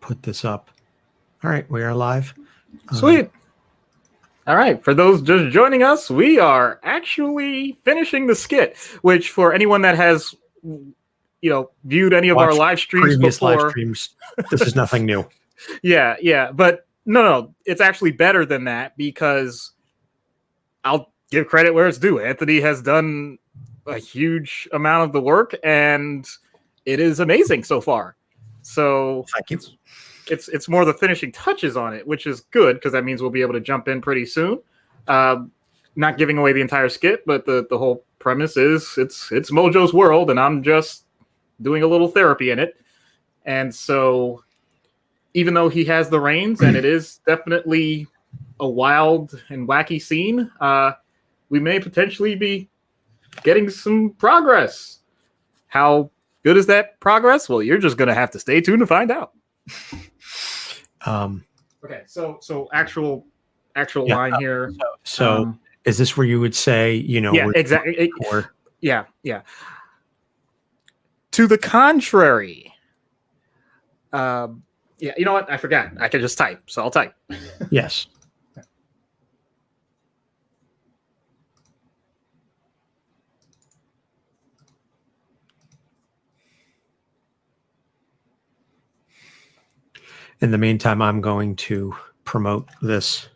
put this up. All right, we are live. Sweet. All right, for those just joining us, we are actually finishing the skit, which for anyone that has, viewed any of our live streams before, live streams, this is nothing new. Yeah, but no, it's actually better than that because I'll give credit where it's due. Anthony has done a huge amount of the work, and it is amazing so far. So thank you. It's more the finishing touches on it, which is good because that means we'll be able to jump in pretty soon. Not giving away the entire skit, but the whole premise is it's Mojo's world, and I'm just doing a little therapy in it. And so, even though he has the reins, and it is definitely a wild and wacky scene, we may potentially be getting some progress. How good is that progress? Well, you're just going to have to stay tuned to find out. Okay, so actual line here. So is this where you would say, yeah, exactly. Yeah. To the contrary. Yeah, you know what? I forgot. I can just type, so I'll type. Yes. In the meantime, I'm going to promote this.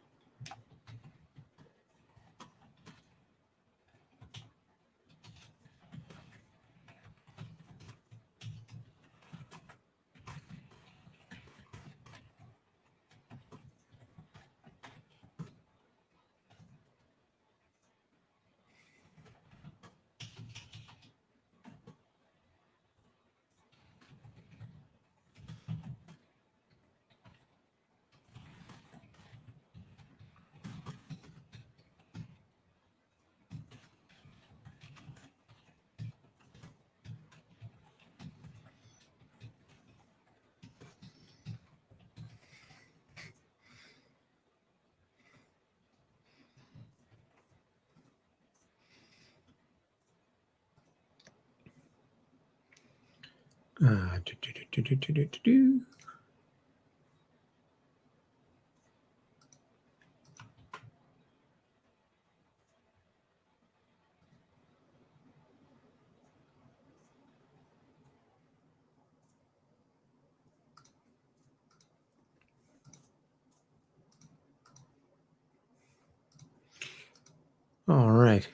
All right.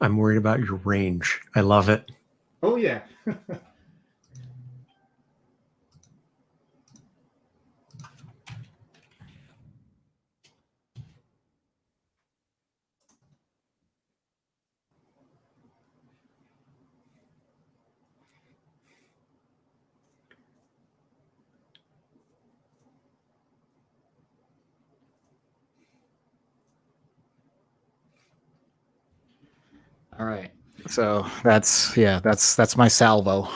I'm worried about your range. I love it. Oh, yeah. All right. So that's my salvo.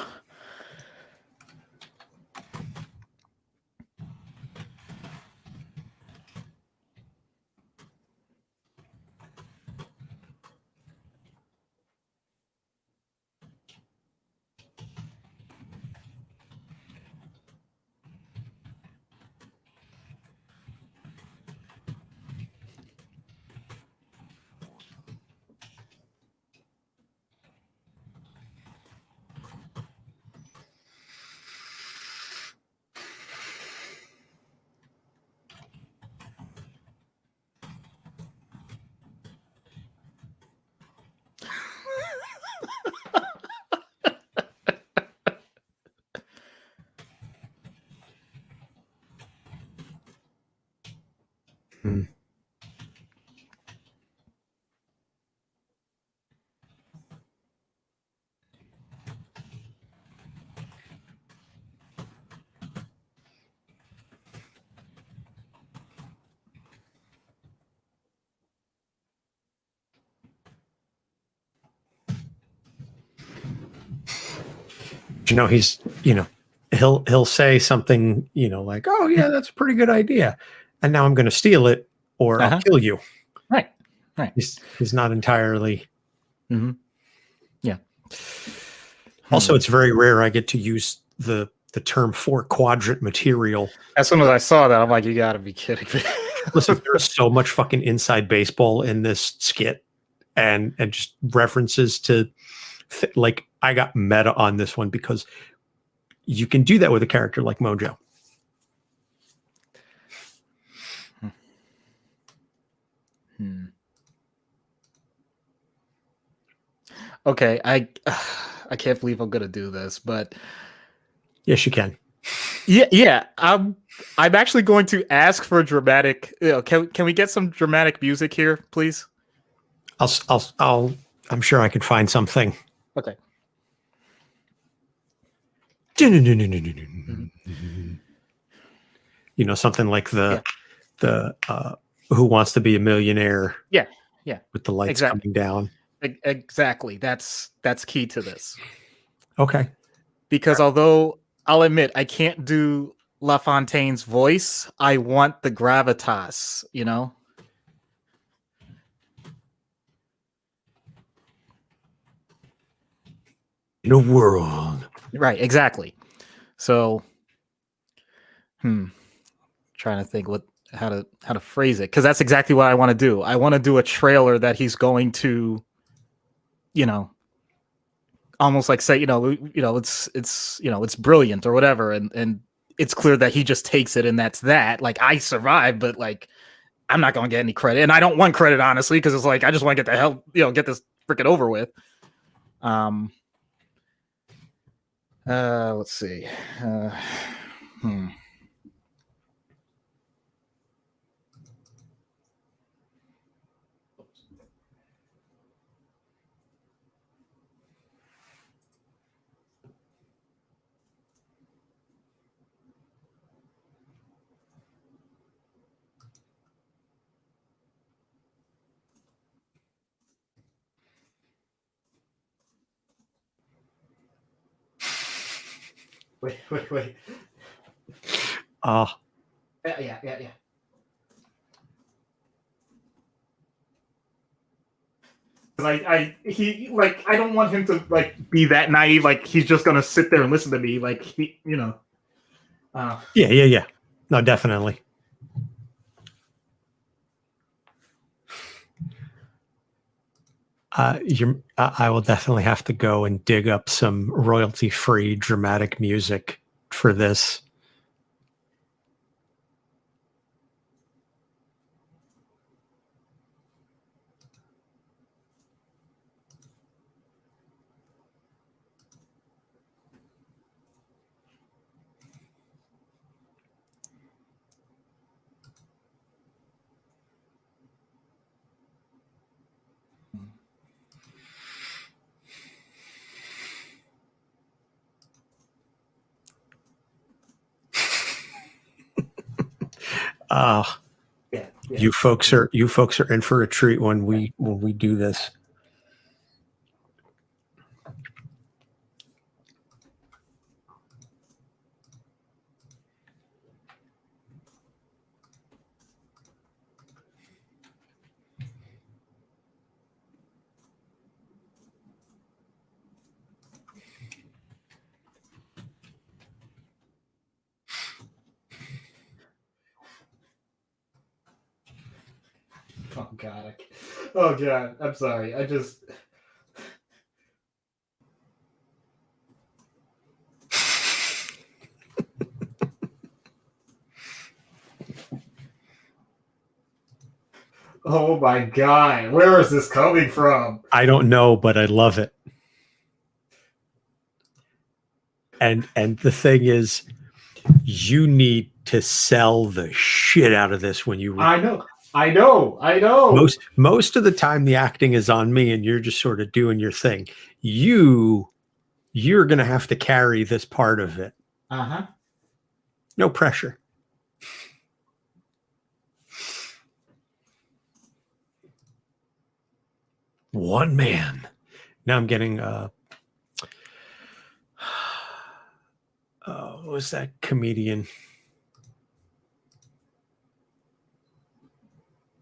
He's, he'll say something, like, oh yeah, that's a pretty good idea. And now I'm going to steal it or I'll kill you. Right. He's not entirely. Mm-hmm. Yeah. Also, it's very rare I get to use the term 4-quadrant material. As soon as I saw that, I'm like, you got to be kidding me. Listen, there's so much fucking inside baseball in this skit, and just references to like I got meta on this one because you can do that with a character like Mojo. Okay, I can't believe I'm gonna do this, but yes, you can. Yeah. I'm actually going to ask for dramatic. Can we get some dramatic music here, please? I'm sure I could find something. Okay. You know, something like the Who Wants to Be a Millionaire? Yeah. With the lights coming down. Exactly. That's key to this. Okay. Because although I'll admit I can't do LaFontaine's voice, I want the gravitas, you know? In a world. Right, exactly. So trying to think how to phrase it, because that's exactly what I want to do. I want to do a trailer that he's going to, you know, almost like say, it's brilliant or whatever, and it's clear that he just takes it and that's that. Like, I survived, but like I'm not gonna get any credit, and I don't want credit, honestly, because it's like I just want to get the hell, get this freaking over with. Let's see. Wait. Yeah. I don't want him to like be that naive. Like he's just gonna sit there and listen to me. Like Yeah. No, definitely. I will definitely have to go and dig up some royalty-free dramatic music for this. Yeah. You folks are in for a treat when we do this. Oh god. I'm sorry. I just. Oh my god. Where is this coming from? I don't know, but I love it. And the thing is, you need to sell the shit out of this when you. I know. Most of the time, the acting is on me, and you're just sort of doing your thing. You're going to have to carry this part of it. No pressure. One man. Now I'm getting what was that comedian?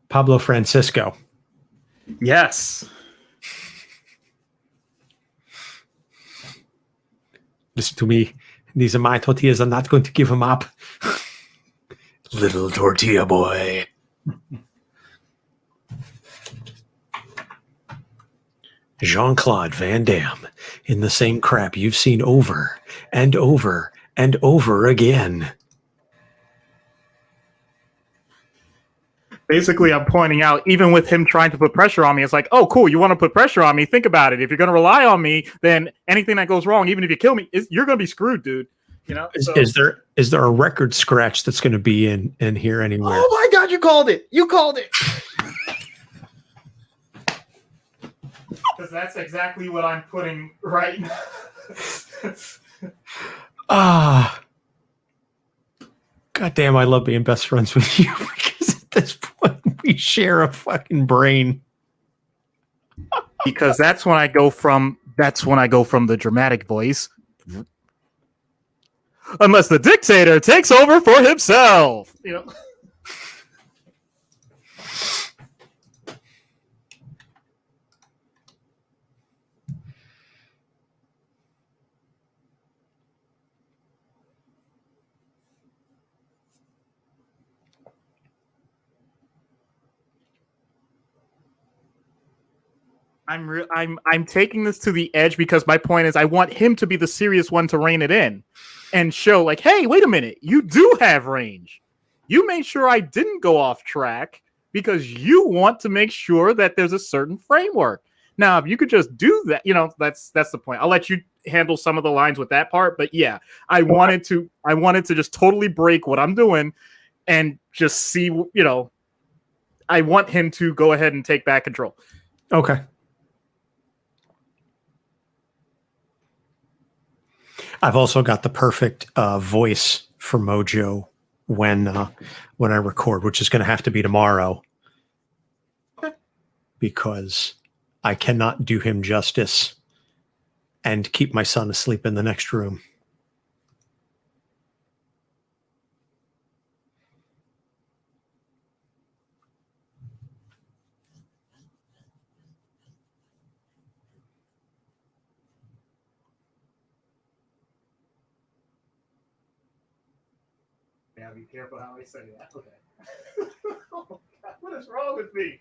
Pablo Francisco. Yes. Listen to me. These are my tortillas. I'm not going to give them up. Little tortilla boy. Jean-Claude Van Damme in the same crap you've seen over and over and over again. Basically, I'm pointing out, even with him trying to put pressure on me, it's like, oh, cool, you want to put pressure on me? Think about it. If you're going to rely on me, then anything that goes wrong, even if you kill me, you're going to be screwed, dude. You know? Is there a record scratch that's going to be in here anywhere? Oh my God, you called it! You called it! Because that's exactly what I'm putting right now. God damn, I love being best friends with you because at this point we share a fucking brain. Because that's when I go from the dramatic voice. Unless the dictator takes over for himself. You know. I'm taking this to the edge because my point is I want him to be the serious one to rein it in and show like, hey, wait a minute, you do have range. You made sure I didn't go off track because you want to make sure that there's a certain framework. Now, if you could just do that, you know, that's the point. I'll let you handle some of the lines with that part, but yeah, I wanted to just totally break what I'm doing and just see, you know, I want him to go ahead and take back control. Okay. I've also got the perfect voice for Mojo when I record, which is going to have to be tomorrow. Okay. Because I cannot do him justice and keep my son asleep in the next room. Yeah, be careful how I say that. Okay. Oh, God, what is wrong with me?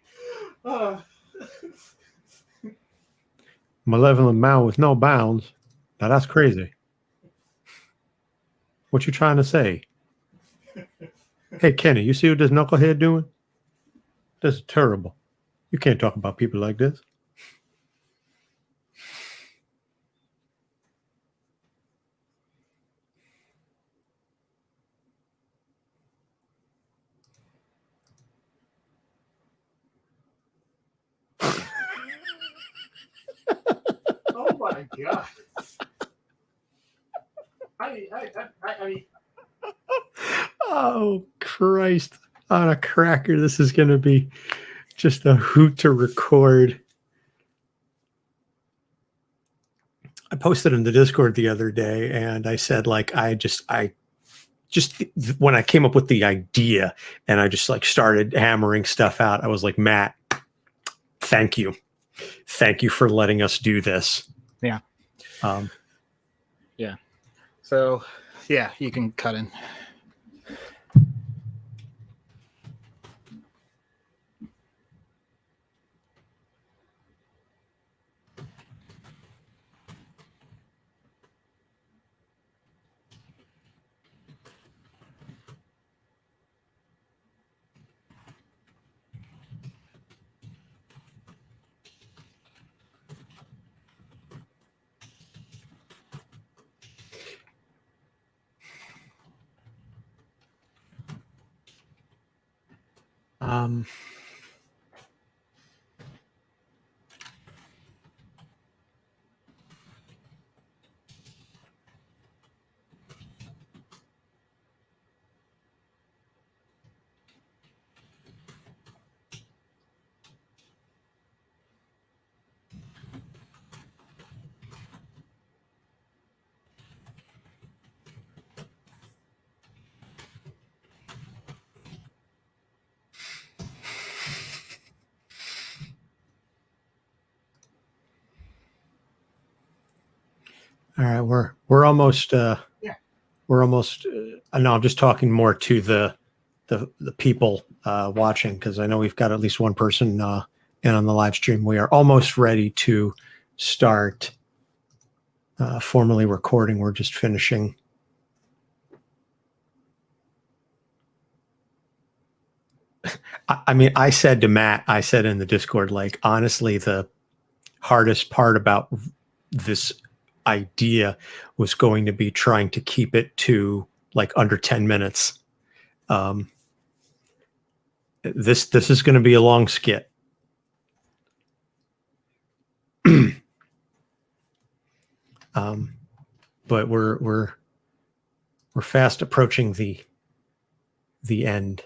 Malevolent man with no bounds. Now that's crazy. What you trying to say? Hey, Kenny, you see what this knucklehead doing? This is terrible. You can't talk about people like this. Oh my God. I mean, oh Christ! On a cracker, this is going to be just a hoot to record. I posted in the Discord the other day, and I said, like, I just when I came up with the idea, and I just like started hammering stuff out. I was like, Matt, thank you for letting us do this. Yeah. Yeah. So, yeah, you can cut in. Um, All right, we're almost Yeah. we're almost. No, I'm just talking more to the people watching, because I know we've got at least one person in on the live stream. We are almost ready to start formally recording. We're just finishing. I mean, I said to Matt, I said in the Discord, like, honestly, the hardest part about this idea was going to be trying to keep it to like under 10 minutes. This is going to be a long skit. But we're fast approaching the end.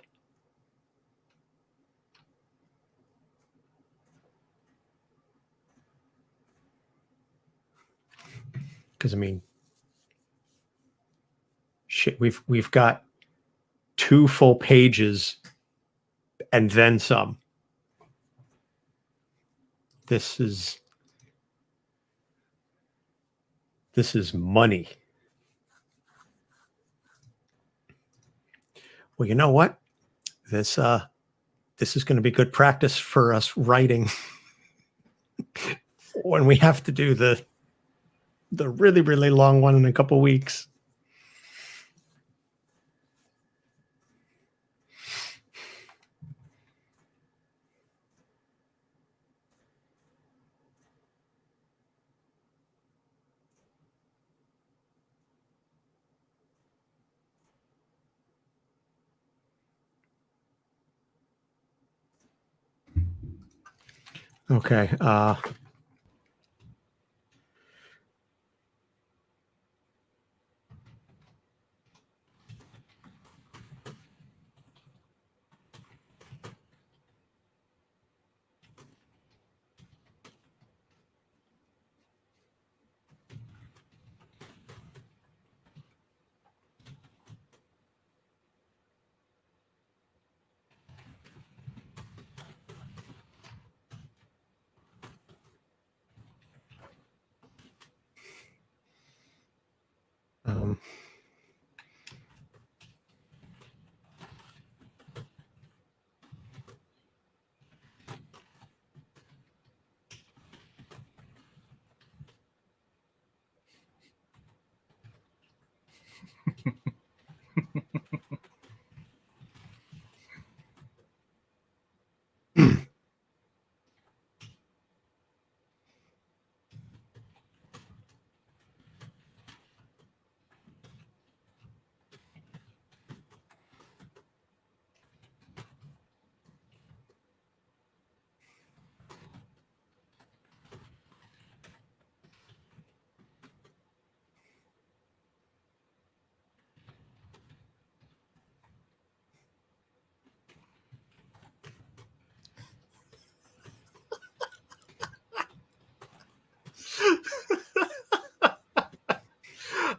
Because I mean, shit, we've got 2 full pages and then some. This is money. Well, you know what? This is going to be good practice for us writing when we have to do the really, really long one in a couple weeks. Okay. Um,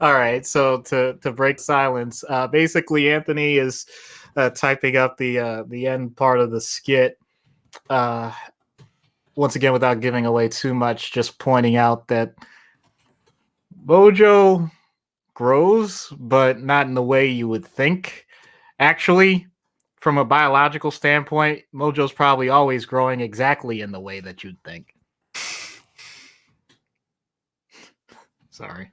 All right, so to break silence, basically Anthony is typing up the end part of the skit. Uh, Once again, without giving away too much, just pointing out that Mojo grows, but not in the way you would think. Actually, from a biological standpoint, Mojo's probably always growing exactly in the way that you'd think. Sorry.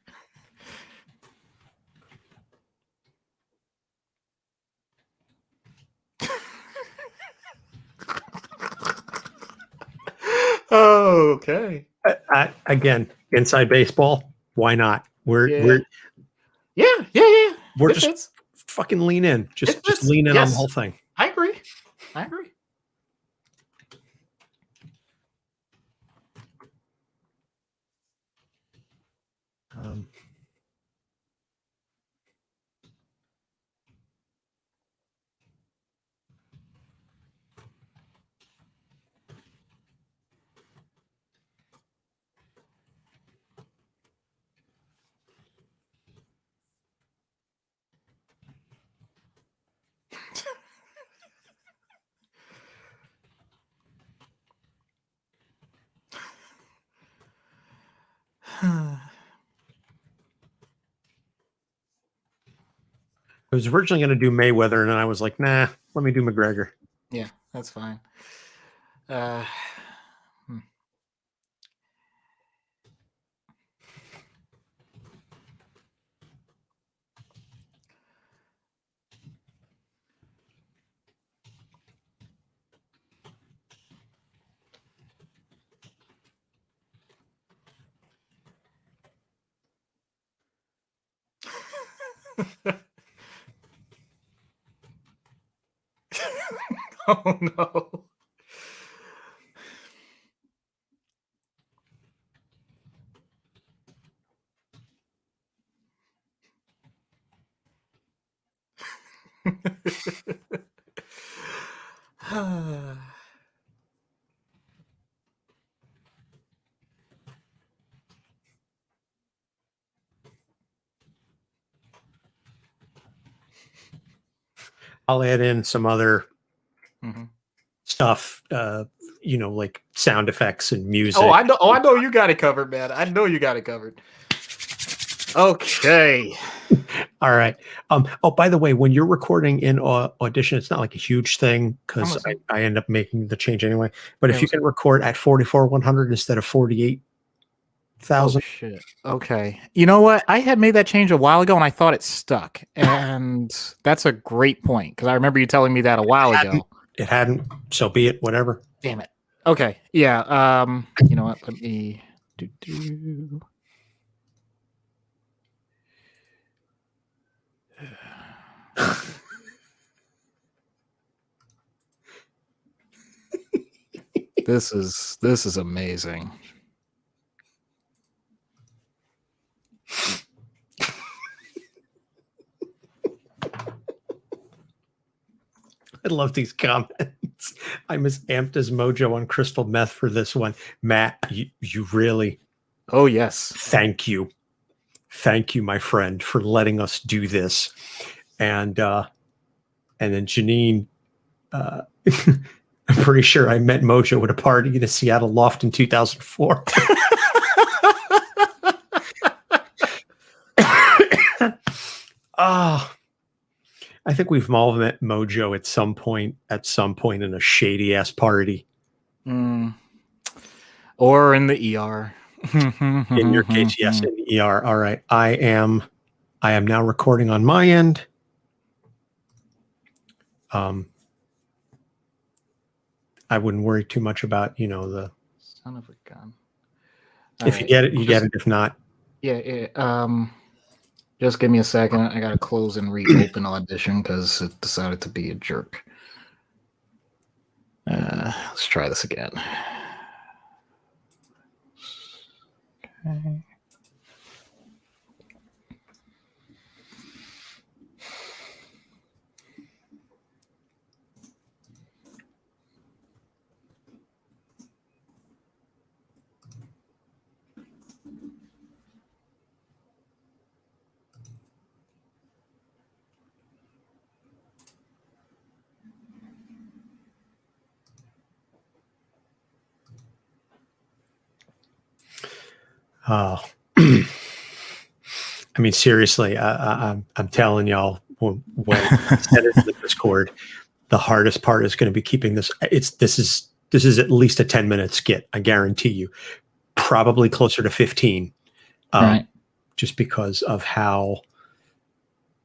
Oh, okay. Again, inside baseball. Why not? Yeah. Yeah. We're It just fits. fucking lean in. It Just fits. lean in on the whole Yes, thing. I agree. I agree. Um, I was originally going to do Mayweather, and then I was like, nah, let me do McGregor. Yeah, that's fine. Hmm. Oh no. I'll add in some other Mhm. stuff, like sound effects and music. Oh, I know. Oh, I know you got it covered, man. I know you got it covered. Okay. All right. Oh, by the way, when you're recording in Audition, it's not like a huge thing I'm because listening. I end up making the change anyway. But Yeah, if you can record at 44,100 instead of 48,000, shit. Okay. You know what? I had made that change a while ago and I thought it stuck. And that's a great point because I remember you telling me that a while ago. it hadn't. So be it. Whatever. Damn it. Okay. Yeah. You know what? Let me do. This is amazing. I love these comments. I'm as amped as Mojo on crystal meth for this one. Matt, you really Oh yes. thank you. Thank you, my friend, for letting us do this. And then Janine, I'm pretty sure I met Mojo at a party in a Seattle loft in 2004. Ah, I think we've all met Mojo at some point in a shady ass party. Or in the ER. In your case, yes, in the ER. All right. I am now recording on my end. I wouldn't worry too much about, the Son of a gun. If you get it, you get it. If not, yeah. Just give me a second. I gotta close and reopen Audition because it decided to be a jerk. Let's try this again. Okay. oh, I mean, seriously, I'm telling y'all, when I said it in the Discord, the hardest part is going to be keeping this. This is at least a 10-minute skit. I guarantee you, probably closer to 15. Right. Just because of how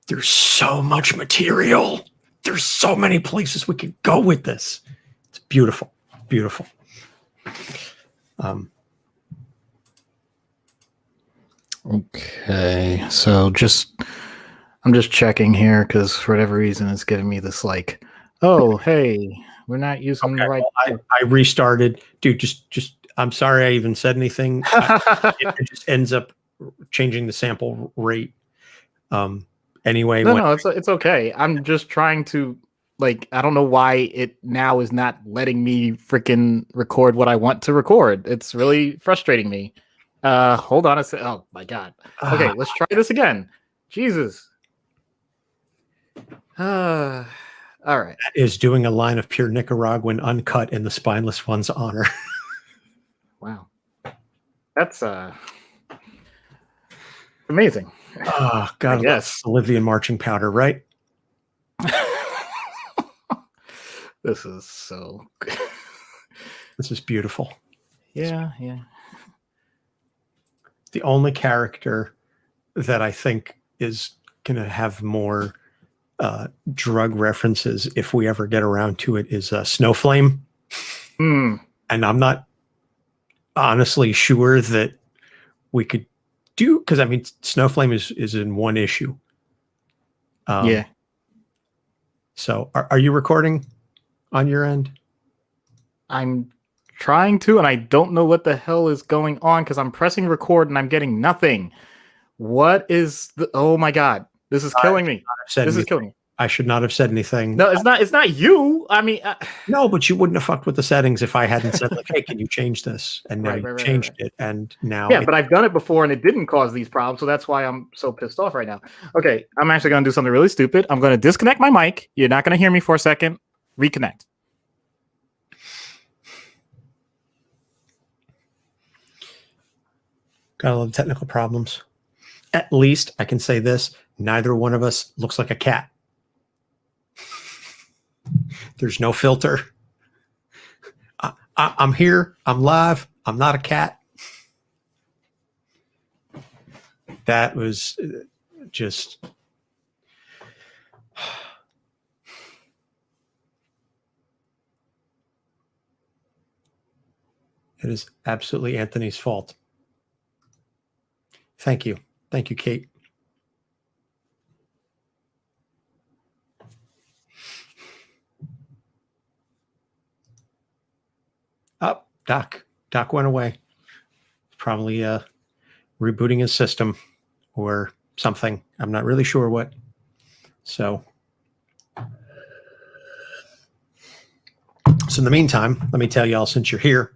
there's so much material. There's so many places we could go with this. It's beautiful, beautiful. Okay, so I'm just checking here because for whatever reason it's giving me this like, oh hey, we're not using the right. Well, I restarted, dude. Just I'm sorry I even said anything. It just ends up changing the sample rate. Anyway, No, it's okay. I'm just trying to I don't know why it now is not letting me freaking record what I want to record. It's really frustrating me. Hold on a sec. Oh my god. Okay, let's try this again. Jesus. All right. That is doing a line of pure Nicaraguan uncut in the spineless one's honor. Wow. That's amazing. Oh God, yes. Bolivian marching powder, right? This is so good. This is beautiful. Yeah. The only character that I think is going to have more drug references if we ever get around to it is Snowflame. Hmm. And I'm not honestly sure that we could do, because I mean, Snowflame is in one issue. Yeah. So are you recording on your end? I'm trying to, and I don't know what the hell is going on because I'm pressing record and I'm getting nothing. What is the? Oh my god, this is killing me. This is killing me. I should not have said anything. No, it's not. It's not you. I mean, no, but you wouldn't have fucked with the settings if I hadn't said like, "Hey, can you change this?" And now you changed it, and now yeah. But I've done it before, and it didn't cause these problems, so that's why I'm so pissed off right now. Okay, I'm actually going to do something really stupid. I'm going to disconnect my mic. You're not going to hear me for a second. Reconnect. Got a lot of technical problems. At least I can say this: neither one of us looks like a cat. There's no filter. I'm here. I'm live. I'm not a cat. That was just. It is absolutely Anthony's fault. Thank you. Thank you, Kate. Up, Doc. Doc went away. Probably rebooting his system or something. I'm not really sure what. So in the meantime, let me tell y'all, since you're here,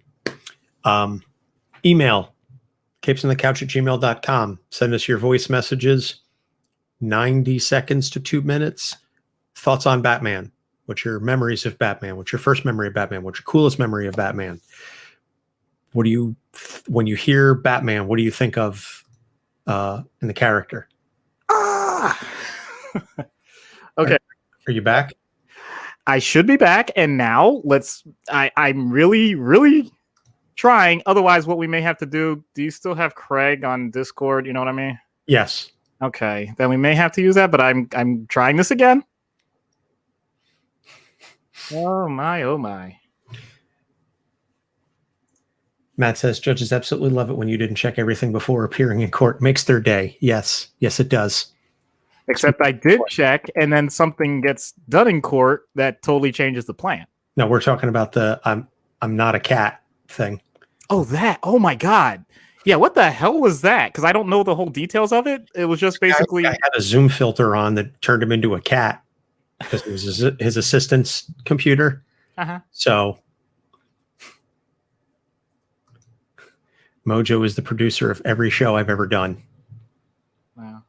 email capesonthecouch@gmail.com. Send us your voice messages, 90 seconds to 2 minutes. Thoughts on Batman. What's your memories of Batman? What's your first memory of Batman? What's your coolest memory of Batman? What do you, when you hear Batman, what do you think of in the character? Okay. Are you back? I should be back, and now I'm really trying. Otherwise, what we may have to do you still have Craig on Discord? You know what I mean? Yes. Okay, then we may have to use that, but I'm trying this again. Oh my. Matt says judges absolutely love it when you didn't check everything before appearing in court. Makes their day. Yes, it does. Except I did check, and then something gets done in court that totally changes the plan. No, we're talking about the I'm not a cat thing. Oh, that. Oh my god. Yeah, what the hell was that? Because I don't know the whole details of it. It was just basically I had a Zoom filter on that turned him into a cat because it was his assistant's computer. So Mojo is the producer of every show I've ever done. Wow.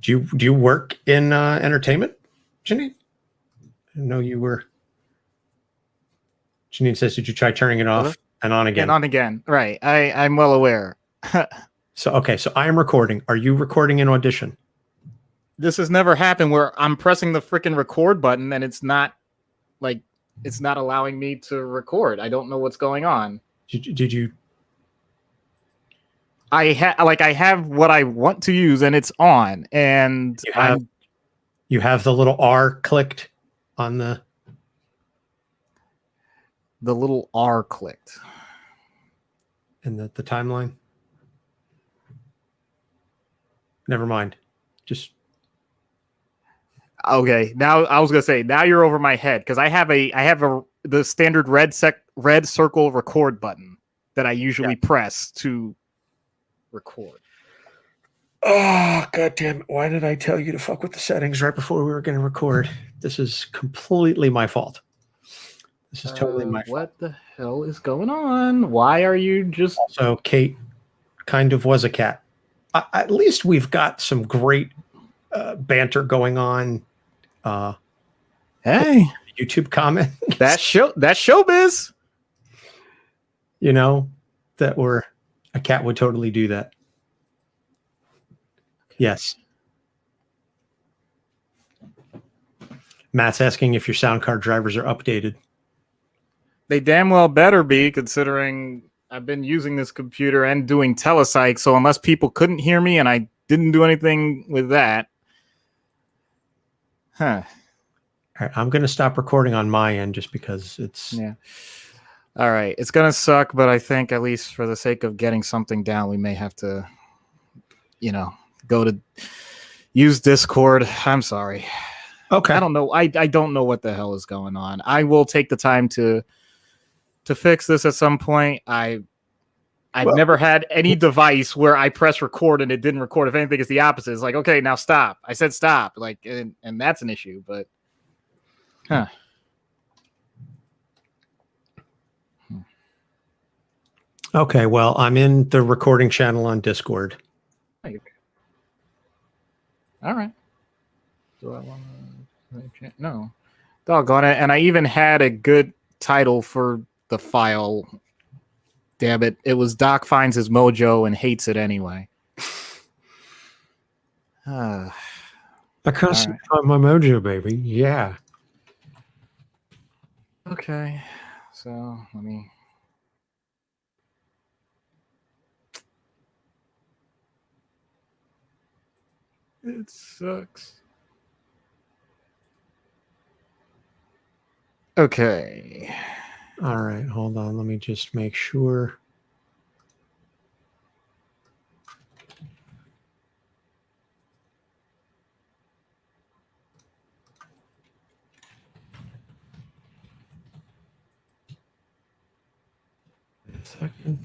Do you work in entertainment, Janine? I didn't know you were. Janine says, did you try turning it off and on again? And on again. Right. I'm well aware. So I am recording. Are you recording in Audition? This has never happened where I'm pressing the freaking record button and it's not allowing me to record. I don't know what's going on. Did you? I have what I want to use and it's on, and you have the little R clicked on the little R clicked in the timeline. Never mind. Just okay. Now I was gonna say, now you're over my head because I have the standard red circle record button that I usually press to record. Oh, God damn it. Why did I tell you to fuck with the settings right before we were going to record? This is completely my fault. This is totally my fault. What the hell is going on? Why are you just... Also, Kate kind of was a cat. At least we've got some great banter going on. Hey. YouTube comment. That's showbiz. You know, that a cat would totally do that. Yes. Matt's asking if your sound card drivers are updated. They damn well better be, considering I've been using this computer and doing telepsych. So unless people couldn't hear me and I didn't do anything with that, huh? All right, I'm going to stop recording on my end just because it's... Yeah. All right. It's going to suck, but I think at least for the sake of getting something down, we may have to, go to use Discord. I'm sorry. Okay. I don't know. I don't know what the hell is going on. I will take the time to fix this at some point. I've never had any device where I press record and it didn't record. If anything, it's the opposite. It's like, okay, now stop. I said stop. Like, and that's an issue, but huh. Okay, well, I'm in the recording channel on Discord. All right. Do I want to? No. Doggone it. And I even had a good title for the file. Damn it. It was Doc finds his mojo and hates it anyway. I constantly find my mojo, baby. Yeah. Okay. So let me... It sucks. Okay. All right, hold on. Let me just make sure. A second.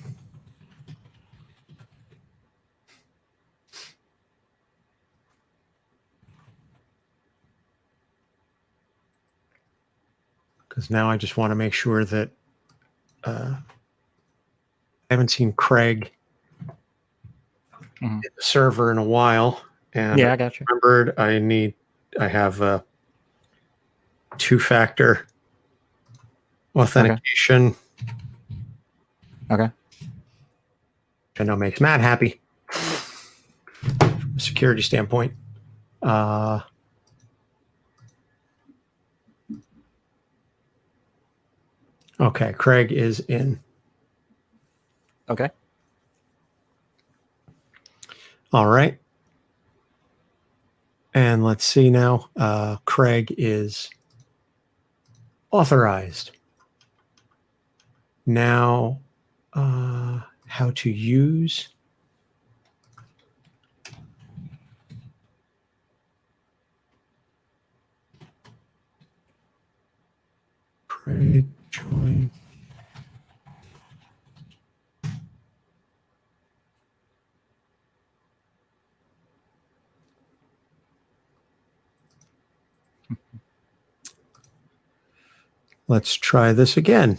Because now I just want to make sure that I haven't seen Craig in the server in a while. And yeah, I got you. Remembered I have a two-factor authentication. Okay. Which I know makes Matt happy. From a security standpoint. Okay, Craig is in. Okay. All right. And let's see now. Craig is authorized. Now, how to use. Craig join. Let's try this again.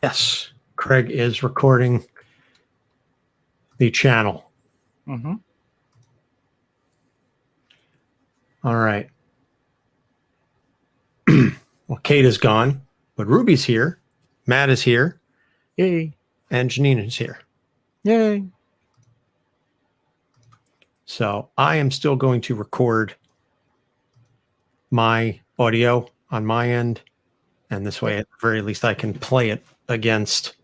Yes, Craig is recording the channel. Mm-hmm. All right. Well, Kate is gone, but Ruby's here. Matt is here. Yay. And Janine is here. Yay. So I am still going to record my audio on my end. And this way, at the very least, I can play it against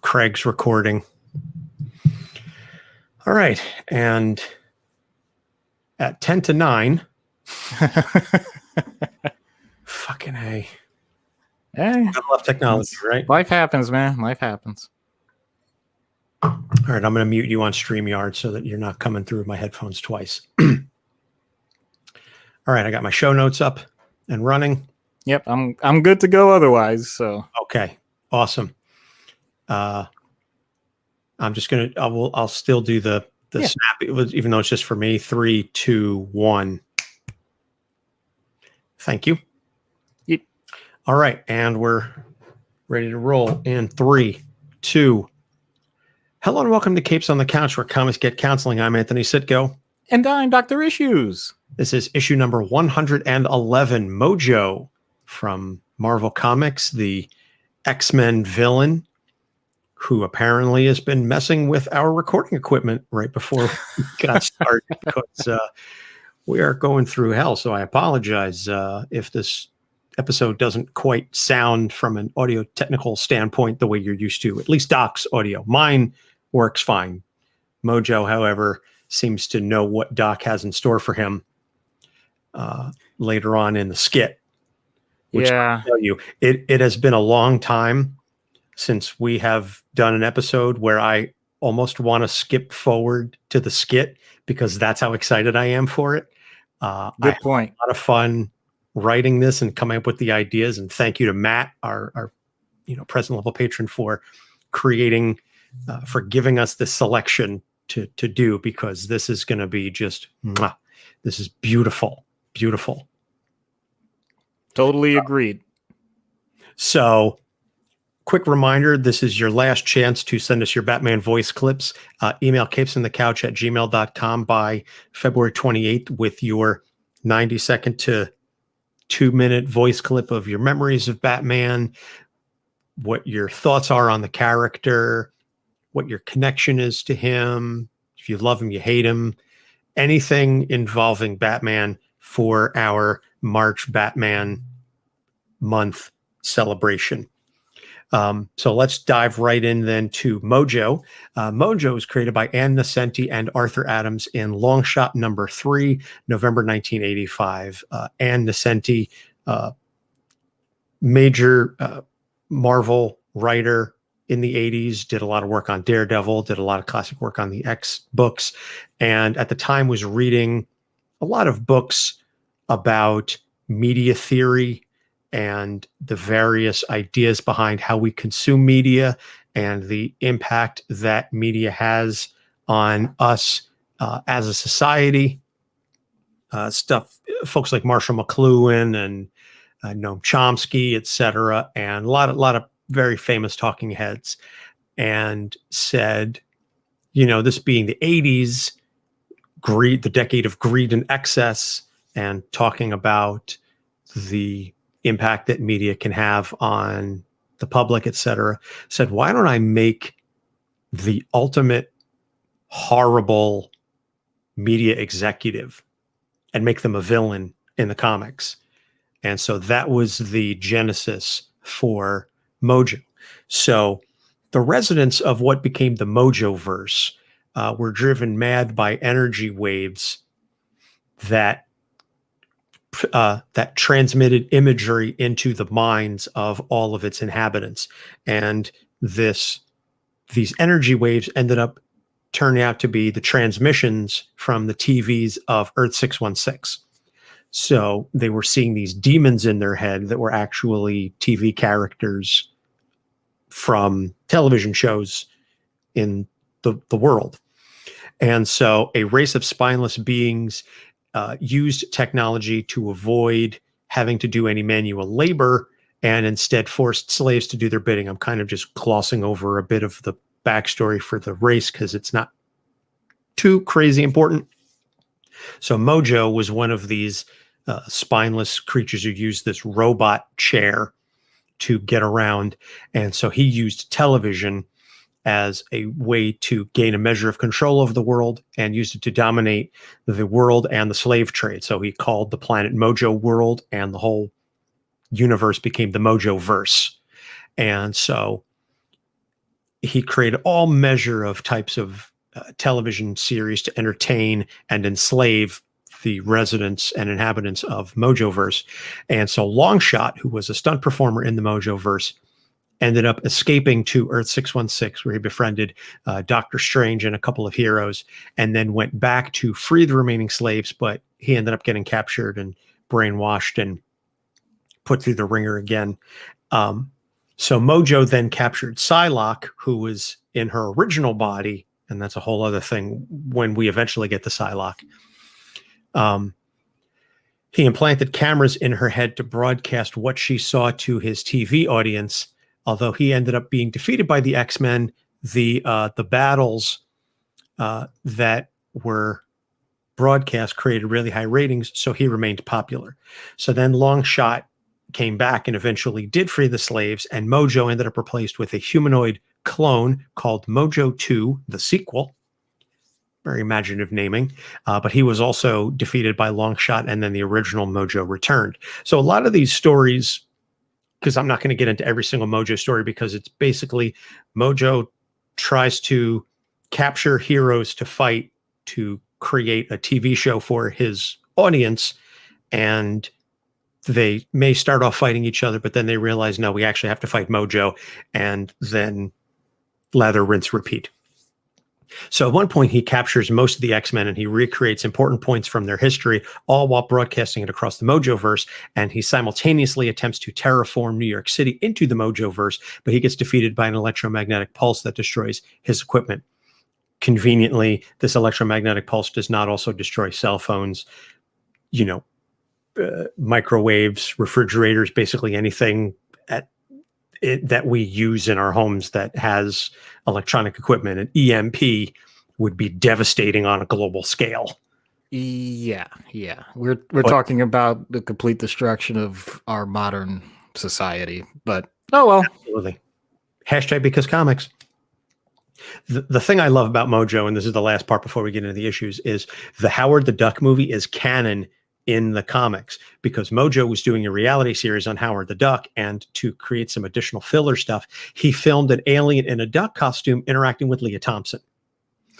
Craig's recording. All right. And at 10 to 9, fucking A. Hey, I love technology, right? Life happens, man. Life happens. All right, I'm going to mute you on StreamYard so that you're not coming through my headphones twice. All right, I got my show notes up and running. Yep, I'm good to go otherwise. So okay, awesome. I'm just gonna I'll still do the snap. It was, even though it's just for me. 3, 2, 1. Thank you. Yep. All right, and we're ready to roll in 3, 2. Hello and welcome to Capes on the Couch, where comics get counseling. I'm Anthony Sitko. And I'm Dr. Issues. This is issue number 111, Mojo, from Marvel Comics, the X-Men villain who apparently has been messing with our recording equipment right before we got started because we are going through hell. So I apologize if this episode doesn't quite sound from an audio technical standpoint the way you're used to, at least Doc's audio. Mine works fine. Mojo, however, seems to know what Doc has in store for him later on in the skit. Which Yeah. I tell you, it has been a long time since we have done an episode where I almost want to skip forward to the skit because that's how excited I am for it. Good point. A lot of fun writing this and coming up with the ideas. And thank you to Matt, our present level patron, for creating, for giving us this selection to do, because this is going to be just, this is beautiful, beautiful. Totally agreed. So, quick reminder, this is your last chance to send us your Batman voice clips. Email capesonthecouch@gmail.com by February 28th with your 90-second to 2-minute voice clip of your memories of Batman, what your thoughts are on the character, what your connection is to him, if you love him, you hate him, anything involving Batman for our March Batman month celebration. So let's dive right in then to Mojo. Mojo is created by Ann Nocenti and Arthur Adams in Longshot number 3, November 1985. Ann Nocenti, major Marvel writer in the 80s, did a lot of work on Daredevil, did a lot of classic work on the X books, and at the time was reading a lot of books about media theory and the various ideas behind how we consume media and the impact that media has on us as a society. Folks like Marshall McLuhan and Noam Chomsky, etc., and a lot of very famous talking heads, and said, this being the 80s, greed, the decade of greed and excess, and talking about the impact that media can have on the public, etc., said, why don't I make the ultimate horrible media executive and make them a villain in the comics? And so that was the genesis for Mojo. So the residents of what became the Mojoverse were driven mad by energy waves that transmitted imagery into the minds of all of its inhabitants. And these energy waves ended up turning out to be the transmissions from the TVs of Earth 616. So they were seeing these demons in their head that were actually TV characters from television shows in the world. And so a race of spineless beings used technology to avoid having to do any manual labor and instead forced slaves to do their bidding. I'm kind of just glossing over a bit of the backstory for the race because it's not too crazy important. So Mojo was one of these spineless creatures who used this robot chair to get around. And so he used television as a way to gain a measure of control over the world and used it to dominate the world and the slave trade. So he called the planet Mojo World, and the whole universe became the Mojoverse. And so he created all measure of types of television series to entertain and enslave the residents and inhabitants of Mojoverse. And so Longshot, who was a stunt performer in the Mojoverse, ended up escaping to Earth 616, where he befriended Doctor Strange and a couple of heroes, and then went back to free the remaining slaves, but he ended up getting captured and brainwashed and put through the ringer again. So Mojo then captured Psylocke, who was in her original body, and that's a whole other thing when we eventually get to Psylocke. He implanted cameras in her head to broadcast what she saw to his TV audience. Although he ended up being defeated by the X-Men, the battles that were broadcast created really high ratings, so he remained popular. So then Longshot came back and eventually did free the slaves, and Mojo ended up replaced with a humanoid clone called Mojo 2, the sequel. Very imaginative naming. But he was also defeated by Longshot, and then the original Mojo returned. So a lot of these stories, because I'm not going to get into every single Mojo story, because it's basically Mojo tries to capture heroes to fight to create a TV show for his audience, and they may start off fighting each other, but then they realize, no, we actually have to fight Mojo, and then lather, rinse, repeat. So at one point, he captures most of the X-Men and he recreates important points from their history, all while broadcasting it across the Mojoverse. And he simultaneously attempts to terraform New York City into the Mojoverse, but he gets defeated by an electromagnetic pulse that destroys his equipment. Conveniently, this electromagnetic pulse does not also destroy cell phones, microwaves, refrigerators, basically anything that we use in our homes that has electronic equipment. An EMP would be devastating on a global scale. Yeah. We're talking about the complete destruction of our modern society, but oh well. Absolutely. Hashtag because comics. The thing I love about Mojo, and this is the last part before we get into the issues, is the Howard the Duck movie is canon in the comics, because Mojo was doing a reality series on Howard the Duck, and to create some additional filler stuff, he filmed an alien in a duck costume interacting with Leah Thompson.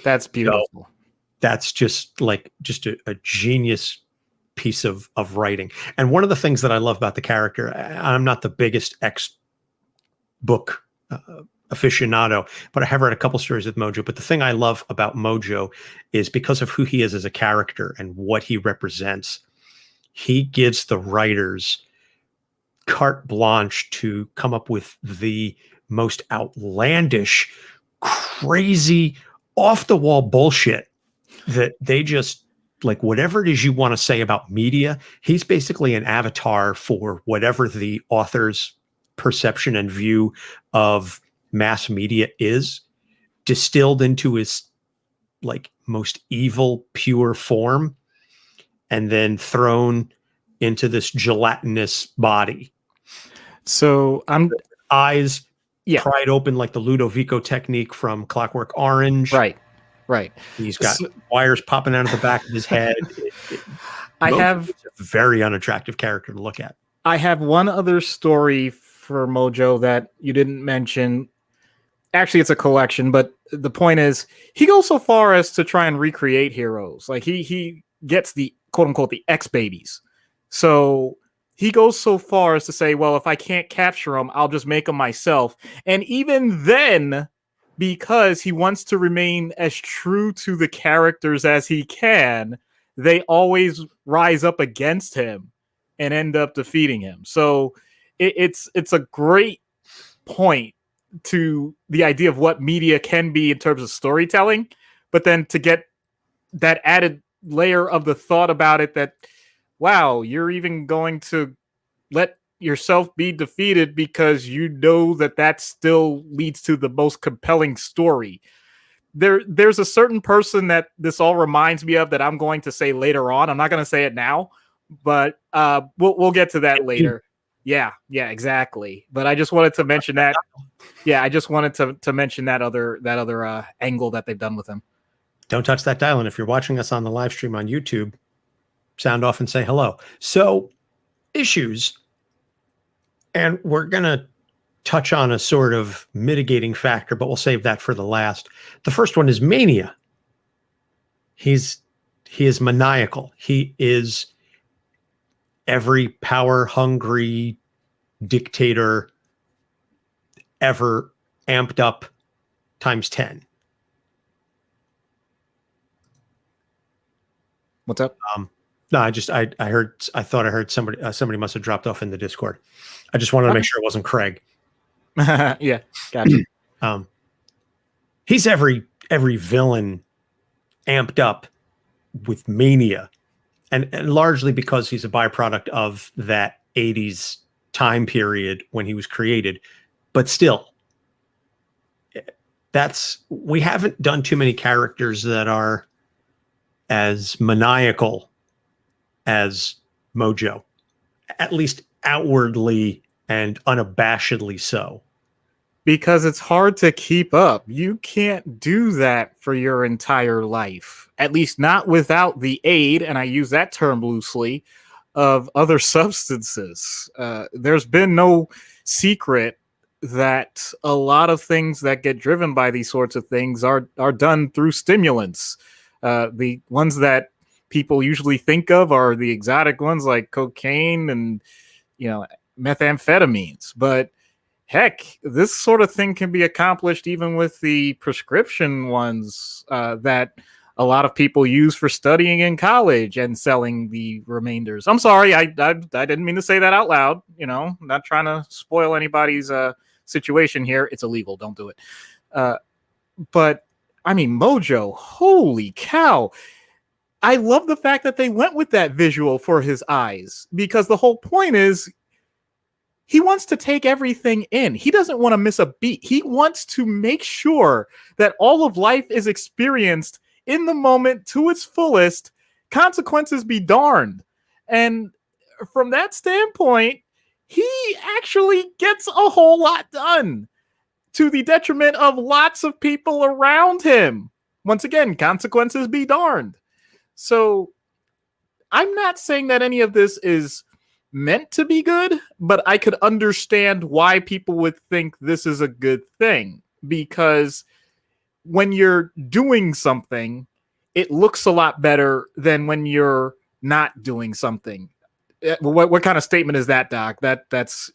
That's beautiful. So that's just a genius piece of writing. And one of the things that I love about the character, I'm not the biggest X book aficionado, but I have read a couple stories with Mojo. But the thing I love about Mojo is because of who he is as a character and what he represents, he gives the writers carte blanche to come up with the most outlandish, crazy, off the wall bullshit that they just, like, whatever it is you want to say about media, he's basically an avatar for whatever the author's perception and view of mass media is, distilled into his most evil, pure form, and then thrown into this gelatinous body. So eyes pried open like the Ludovico technique from Clockwork Orange. Right. He's got wires popping out of the back of his head. It's a very unattractive character to look at. I have one other story for Mojo that you didn't mention. Actually, it's a collection, but the point is, he goes so far as to try and recreate heroes. Like he gets the quote unquote the X babies. So he goes so far as to say, well, if I can't capture them, I'll just make them myself. And even then, because he wants to remain as true to the characters as he can, they always rise up against him and end up defeating him. So it's a great point to the idea of what media can be in terms of storytelling, but then to get that added layer of the thought about it that, wow, you're even going to let yourself be defeated because you know that still leads to the most compelling story. There's a certain person that this all reminds me of that I'm going to say later on. I'm not going to say it now, but we'll get to that later. Yeah, exactly. But I just wanted to mention that. Yeah, I just wanted to mention that other angle that they've done with him. Don't touch that dial. And if you're watching us on the live stream on YouTube, sound off and say hello. So, issues. And we're going to touch on a sort of mitigating factor, but we'll save that for the last. The first one is mania. He is maniacal. He is every power-hungry dictator ever amped up times 10. What's up? No, I thought I heard somebody must have dropped off in the Discord. I just wanted to make sure it wasn't Craig. Yeah, gotcha. He's every villain amped up with mania, and largely because he's a byproduct of that 80s time period when he was created. But still, we haven't done too many characters that are as maniacal as Mojo, at least outwardly and unabashedly so. Because it's hard to keep up. You can't do that for your entire life, at least not without the aid, and I use that term loosely, of other substances. There's been no secret that a lot of things that get driven by these sorts of things are done through stimulants. The ones that people usually think of are the exotic ones like cocaine and methamphetamines, but heck, this sort of thing can be accomplished even with the prescription ones that a lot of people use for studying in college and selling the remainders. I'm sorry, I didn't mean to say that out loud. I'm not trying to spoil anybody's situation here. It's illegal. Don't do it. But I mean, Mojo, holy cow. I love the fact that they went with that visual for his eyes, because the whole point is he wants to take everything in. He doesn't want to miss a beat. He wants to make sure that all of life is experienced in the moment to its fullest. Consequences be darned. And from that standpoint, he actually gets a whole lot done to the detriment of lots of people around him. Once again, consequences be darned. So I'm not saying that any of this is meant to be good, but I could understand why people would think this is a good thing, because when you're doing something, it looks a lot better than when you're not doing something. What kind of statement is that, Doc? That's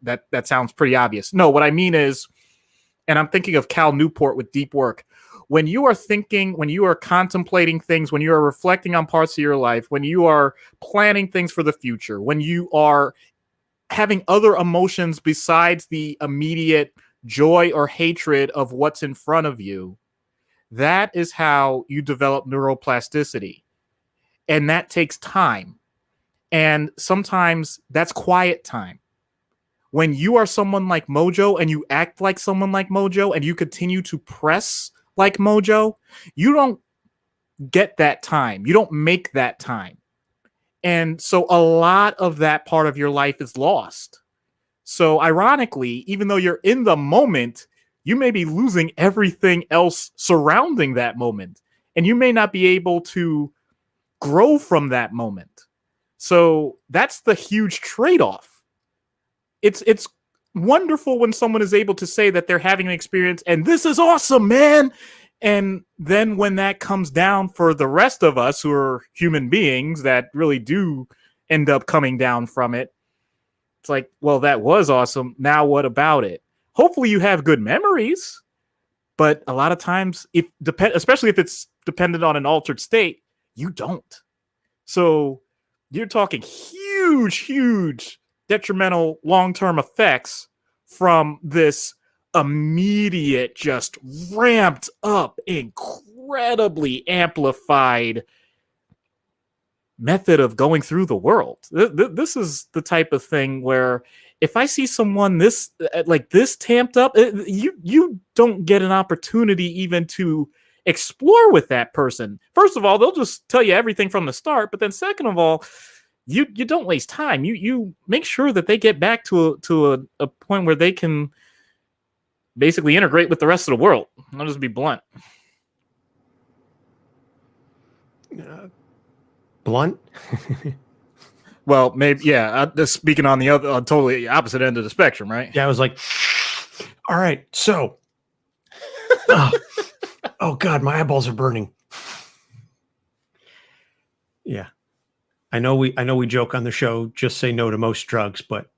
that sounds pretty obvious. No, what I mean is, and I'm thinking of Cal Newport with Deep Work. When you are thinking, when you are contemplating things, when you are reflecting on parts of your life, when you are planning things for the future, when you are having other emotions besides the immediate joy or hatred of what's in front of you, that is how you develop neuroplasticity. And that takes time. And sometimes that's quiet time. When you are someone like Mojo and you act like someone like Mojo and you continue to press like Mojo, you don't get that time. You don't make that time. And so a lot of that part of your life is lost. So ironically, even though you're in the moment, you may be losing everything else surrounding that moment. And you may not be able to grow from that moment. So that's the huge trade-off. It's wonderful when someone is able to say that they're having an experience and this is awesome, man. And then when that comes down for the rest of us who are human beings that really do end up coming down from it, it's like, well, that was awesome. Now what about it? Hopefully you have good memories, but a lot of times, especially if it's dependent on an altered state, you don't. So you're talking huge detrimental long-term effects from this immediate, just ramped up, incredibly amplified method of going through the world. This is the type of thing where if I see someone this tamped up, you don't get an opportunity even to explore with that person. First of all, they'll just tell you everything from the start, but then second of all, you don't waste time. You make sure that they get back to a point where they can basically integrate with the rest of the world. I'll just be blunt. Blunt? Well, maybe, yeah. Speaking on the other, totally opposite end of the spectrum, right? Yeah, I was like, all right, so, oh God, my eyeballs are burning. Yeah, I know we joke on the show, just say no to most drugs, but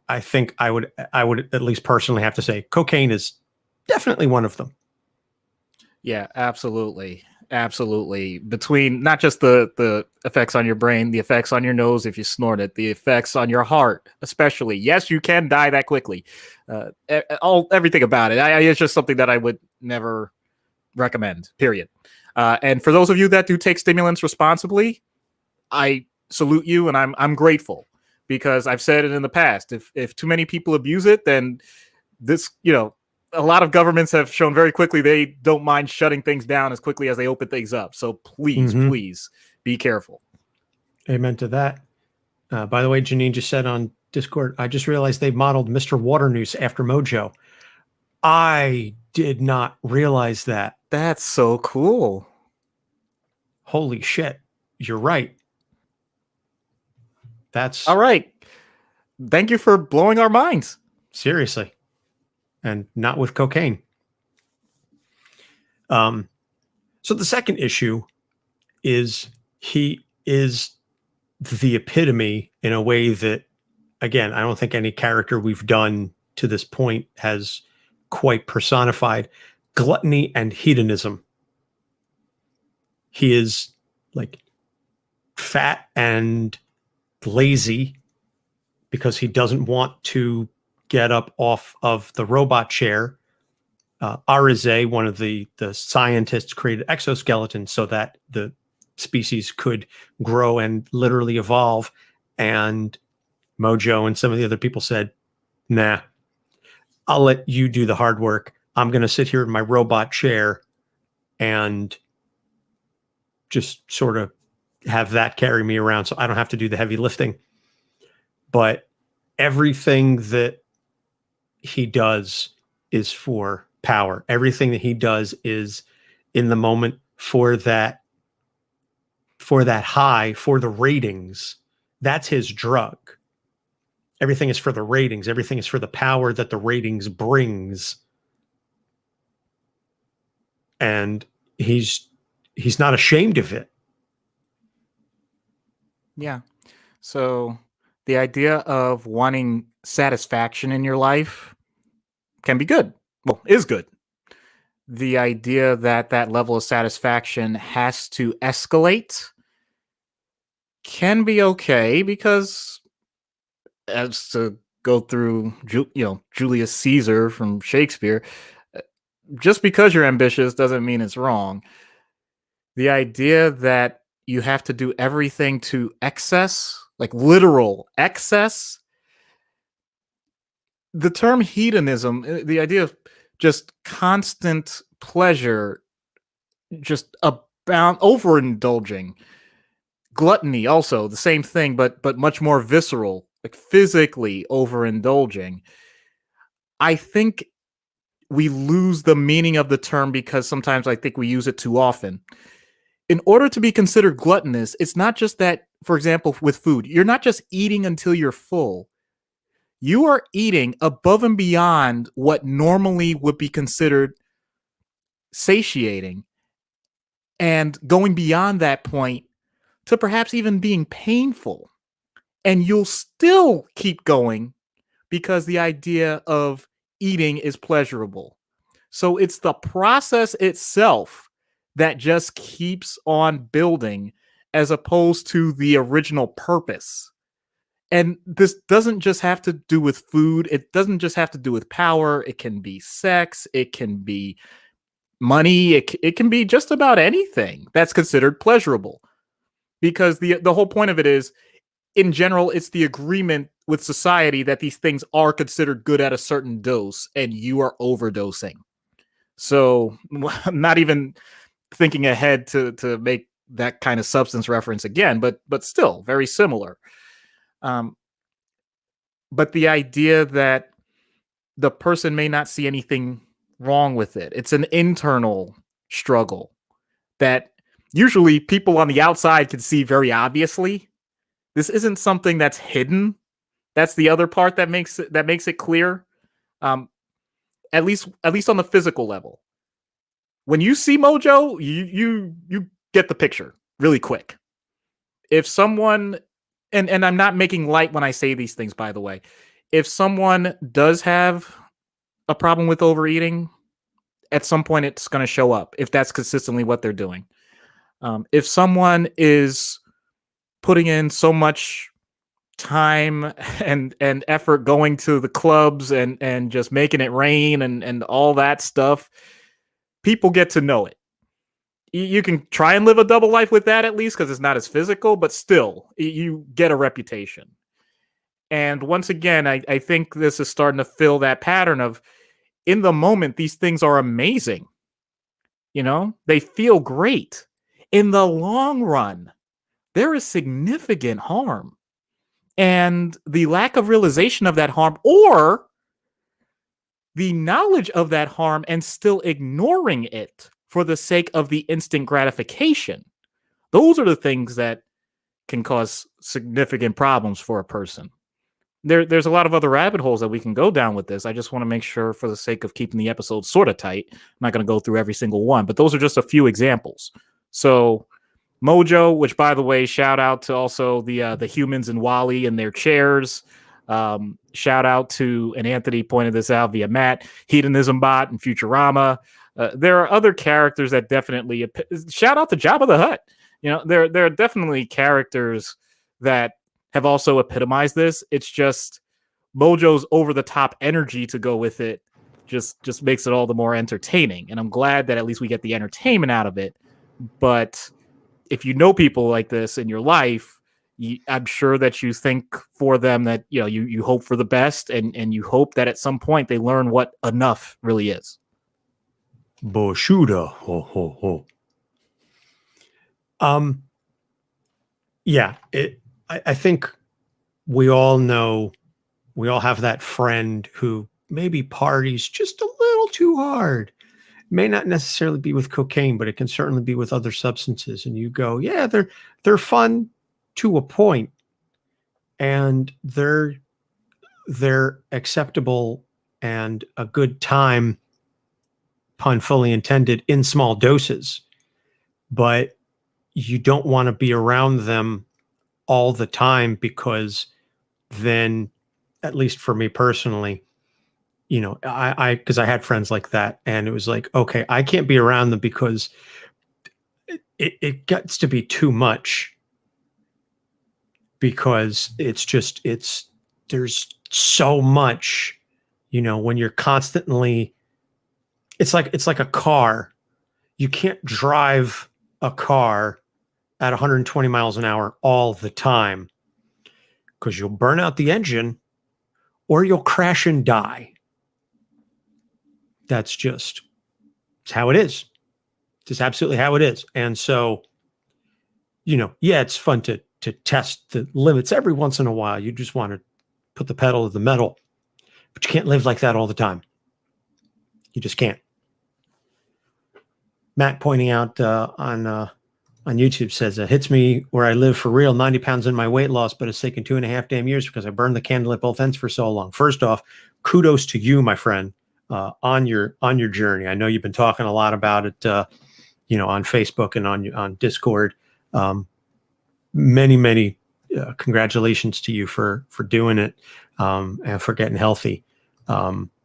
I think I would at least personally have to say cocaine is definitely one of them. Yeah, absolutely. Absolutely. Between not just the effects on your brain, the effects on your nose if you snort it, the effects on your heart, especially. Yes, you can die that quickly. Everything about it. It's just something that I would never recommend, period. And for those of you that do take stimulants responsibly, I salute you and I'm grateful, because I've said it in the past. If too many people abuse it, then this, a lot of governments have shown very quickly they don't mind shutting things down as quickly as they open things up. So please, Mhm. please be careful. Amen to that. By the way, Janine just said on Discord, I just realized they modeled Mr. Waternoose after Mojo. I did not realize that. That's so cool. Holy shit. You're right. That's All right. Thank you for blowing our minds. seriously. And not with cocaine. So the second issue is he is the epitome in a way that, again, I don't think any character we've done to this point has quite personified gluttony and hedonism. He is like fat and lazy because he doesn't want to get up off of the robot chair. Arize, one of the scientists, created exoskeletons so that the species could grow and literally evolve. And Mojo and some of the other people said, nah, I'll let you do the hard work. I'm going to sit here in my robot chair and just sort of have that carry me around so I don't have to do the heavy lifting. But everything that he does is for power. Everything that he does is in the moment for that high, for the ratings. That's his drug. Everything is for the ratings. Everything is for the power that the ratings brings. And he's not ashamed of it. Yeah. So the idea of wanting satisfaction in your life can be good. Well, is good. The idea that that level of satisfaction has to escalate can be okay because, as to go through, Julius Caesar from Shakespeare, uh, just because you're ambitious doesn't mean it's wrong. The idea that you have to do everything to excess, like literal excess, the term hedonism, the idea of just constant pleasure, just about overindulging, gluttony, also the same thing, but much more visceral, like physically overindulging. I think we lose the meaning of the term because sometimes I think we use it too often. In order to be considered gluttonous, it's not just that, for example, with food, you're not just eating until you're full. You are eating above and beyond what normally would be considered satiating and going beyond that point to perhaps even being painful. And you'll still keep going because the idea of eating is pleasurable. So it's the process itself that just keeps on building as opposed to the original purpose. And this doesn't just have to do with food. It doesn't just have to do with power. It can be sex. It can be money. It can be just about anything that's considered pleasurable. Because the whole point of it is, in general, it's the agreement with society that these things are considered good at a certain dose, and you are overdosing. So I'm not even thinking ahead to make that kind of substance reference again, but still very similar. But the idea that the person may not see anything wrong with it, it's an internal struggle that usually people on the outside can see very obviously. This isn't something that's hidden. That's the other part that makes it clear. Um, at least on the physical level. When you see Mojo, you get the picture really quick. If someone, and I'm not making light when I say these things, by the way, if someone does have a problem with overeating, at some point it's going to show up if that's consistently what they're doing. If someone is putting in so much time and effort going to the clubs and just making it rain and all that stuff, people get to know it. You can try and live a double life with that, at least, because it's not as physical, but still you get a reputation. And once again, I think this is starting to fill that pattern of, in the moment, these things are amazing. You know, they feel great. In the long run, there is significant harm. And the lack of realization of that harm, or the knowledge of that harm and still ignoring it for the sake of the instant gratification, those are the things that can cause significant problems for a person. There's a lot of other rabbit holes that we can go down with this. I just want to make sure, for the sake of keeping the episode sort of tight, I'm not going to go through every single one, but those are just a few examples. So Mojo, which, by the way, shout out to also the humans in Wally and their chairs. Shout out to, and Anthony pointed this out via Matt, Hedonism Bot and Futurama. There are other characters that definitely shout out to Jabba the Hutt. You know, there are definitely characters that have also epitomized this. It's just Mojo's over the top energy to go with it just makes it all the more entertaining. And I'm glad that at least we get the entertainment out of it. But if you know people like this in your life, I'm sure that you think for them that, you know, you hope for the best, and you hope that at some point they learn what enough really is. Boshuda. Ho, ho, ho. Yeah, I think we all know, we all have that friend who maybe parties just a little too hard. May not necessarily be with cocaine, but it can certainly be with other substances. And you go, yeah, they're fun to a point, and they're acceptable and a good time, pun fully intended, in small doses. But you don't want to be around them all the time, because then, at least for me personally, you know, because I had friends like that, and it was like, okay, I can't be around them because it gets to be too much, because there's so much, you know, when you're constantly, it's like a car. You can't drive a car at 120 miles an hour all the time, because you'll burn out the engine or you'll crash and die. It's how it is. Just absolutely how it is. And so, you know, yeah, it's fun to test the limits every once in a while. You just want to put the pedal to the metal, but you can't live like that all the time. You just can't. Matt pointing out on YouTube says, hits me where I live for real. 90 pounds in my weight loss, but it's taken 2.5 damn years because I burned the candle at both ends for so long. First off, kudos to you, my friend, on your journey. I know you've been talking a lot about it, you know, on Facebook and on Discord. Many congratulations to you for doing it, and for getting healthy.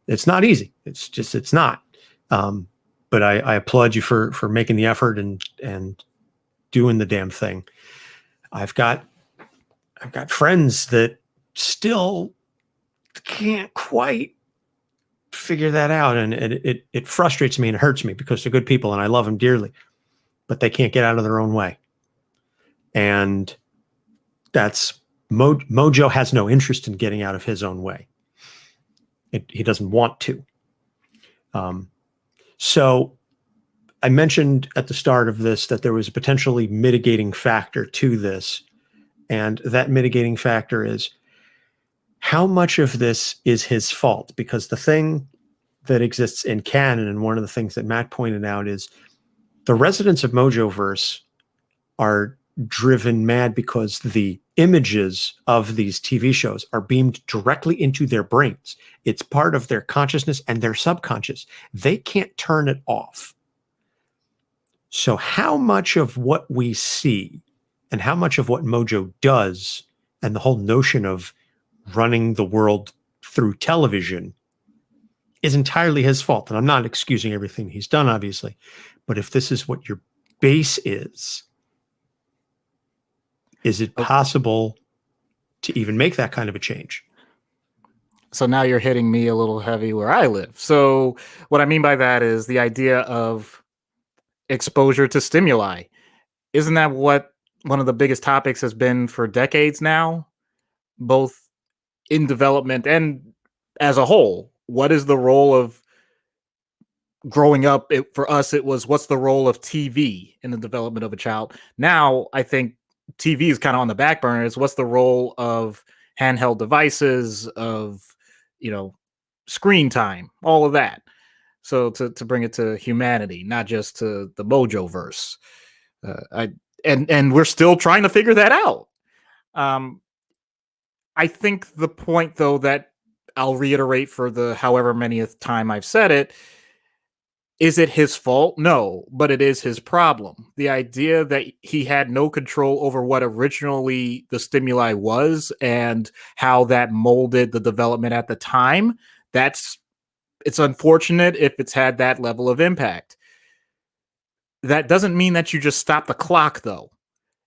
It's not easy. It's not. But I applaud you for making the effort and doing the damn thing. I've got friends that still can't quite figure that out, and it frustrates me and hurts me, because they're good people and I love them dearly, but they can't get out of their own way. And that's Mojo has no interest in getting out of his own way. He doesn't want to. So I mentioned at the start of this that there was a potentially mitigating factor to this. And that mitigating factor is, how much of this is his fault? Because the thing that exists in canon, and one of the things that Matt pointed out, is the residents of Mojoverse are driven mad because the images of these TV shows are beamed directly into their brains. It's part of their consciousness and their subconscious. They can't turn it off. So how much of what we see and how much of what Mojo does, and the whole notion of running the world through television, is entirely his fault? And I'm not excusing everything he's done, obviously, but if this is what your base is it possible to even make that kind of a change? So now you're hitting me a little heavy where I live. So what I mean by that is the idea of exposure to stimuli. Isn't that what one of the biggest topics has been for decades now, both in development and as a whole? What is the role of growing up, for us, it was what's the role of TV in the development of a child. Now, I think TV is kind of on the back burner. It's what's the role of handheld devices, of, screen time, all of that. So to bring it to humanity, not just to the Mojoverse. And we're still trying to figure that out. I think the point, though, that I'll reiterate for the however manyth time I've said it, is it his fault? No, but it is his problem. The idea that he had no control over what originally the stimuli was and how that molded the development at the time, it's unfortunate if it's had that level of impact. That doesn't mean that you just stop the clock, though.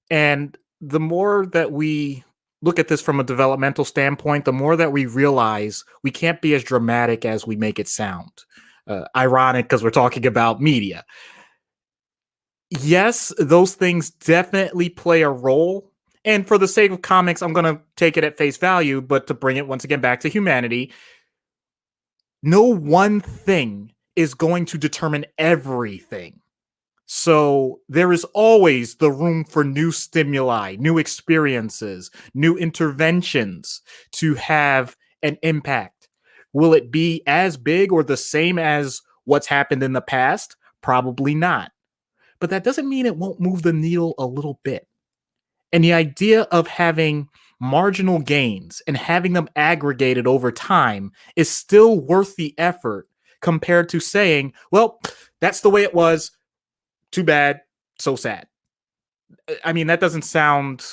And the more that we look at this from a developmental standpoint, the more that we realize we can't be as dramatic as we make it sound. Ironic because we're talking about media. Yes, those things definitely play a role. And for the sake of comics, I'm going to take it at face value, but to bring it once again back to humanity, no one thing is going to determine everything. So there is always the room for new stimuli, new experiences, new interventions to have an impact. Will it be as big or the same as what's happened in the past? Probably not. But that doesn't mean it won't move the needle a little bit. And the idea of having marginal gains and having them aggregated over time is still worth the effort compared to saying, well, that's the way it was. Too bad. So sad. I mean, that doesn't sound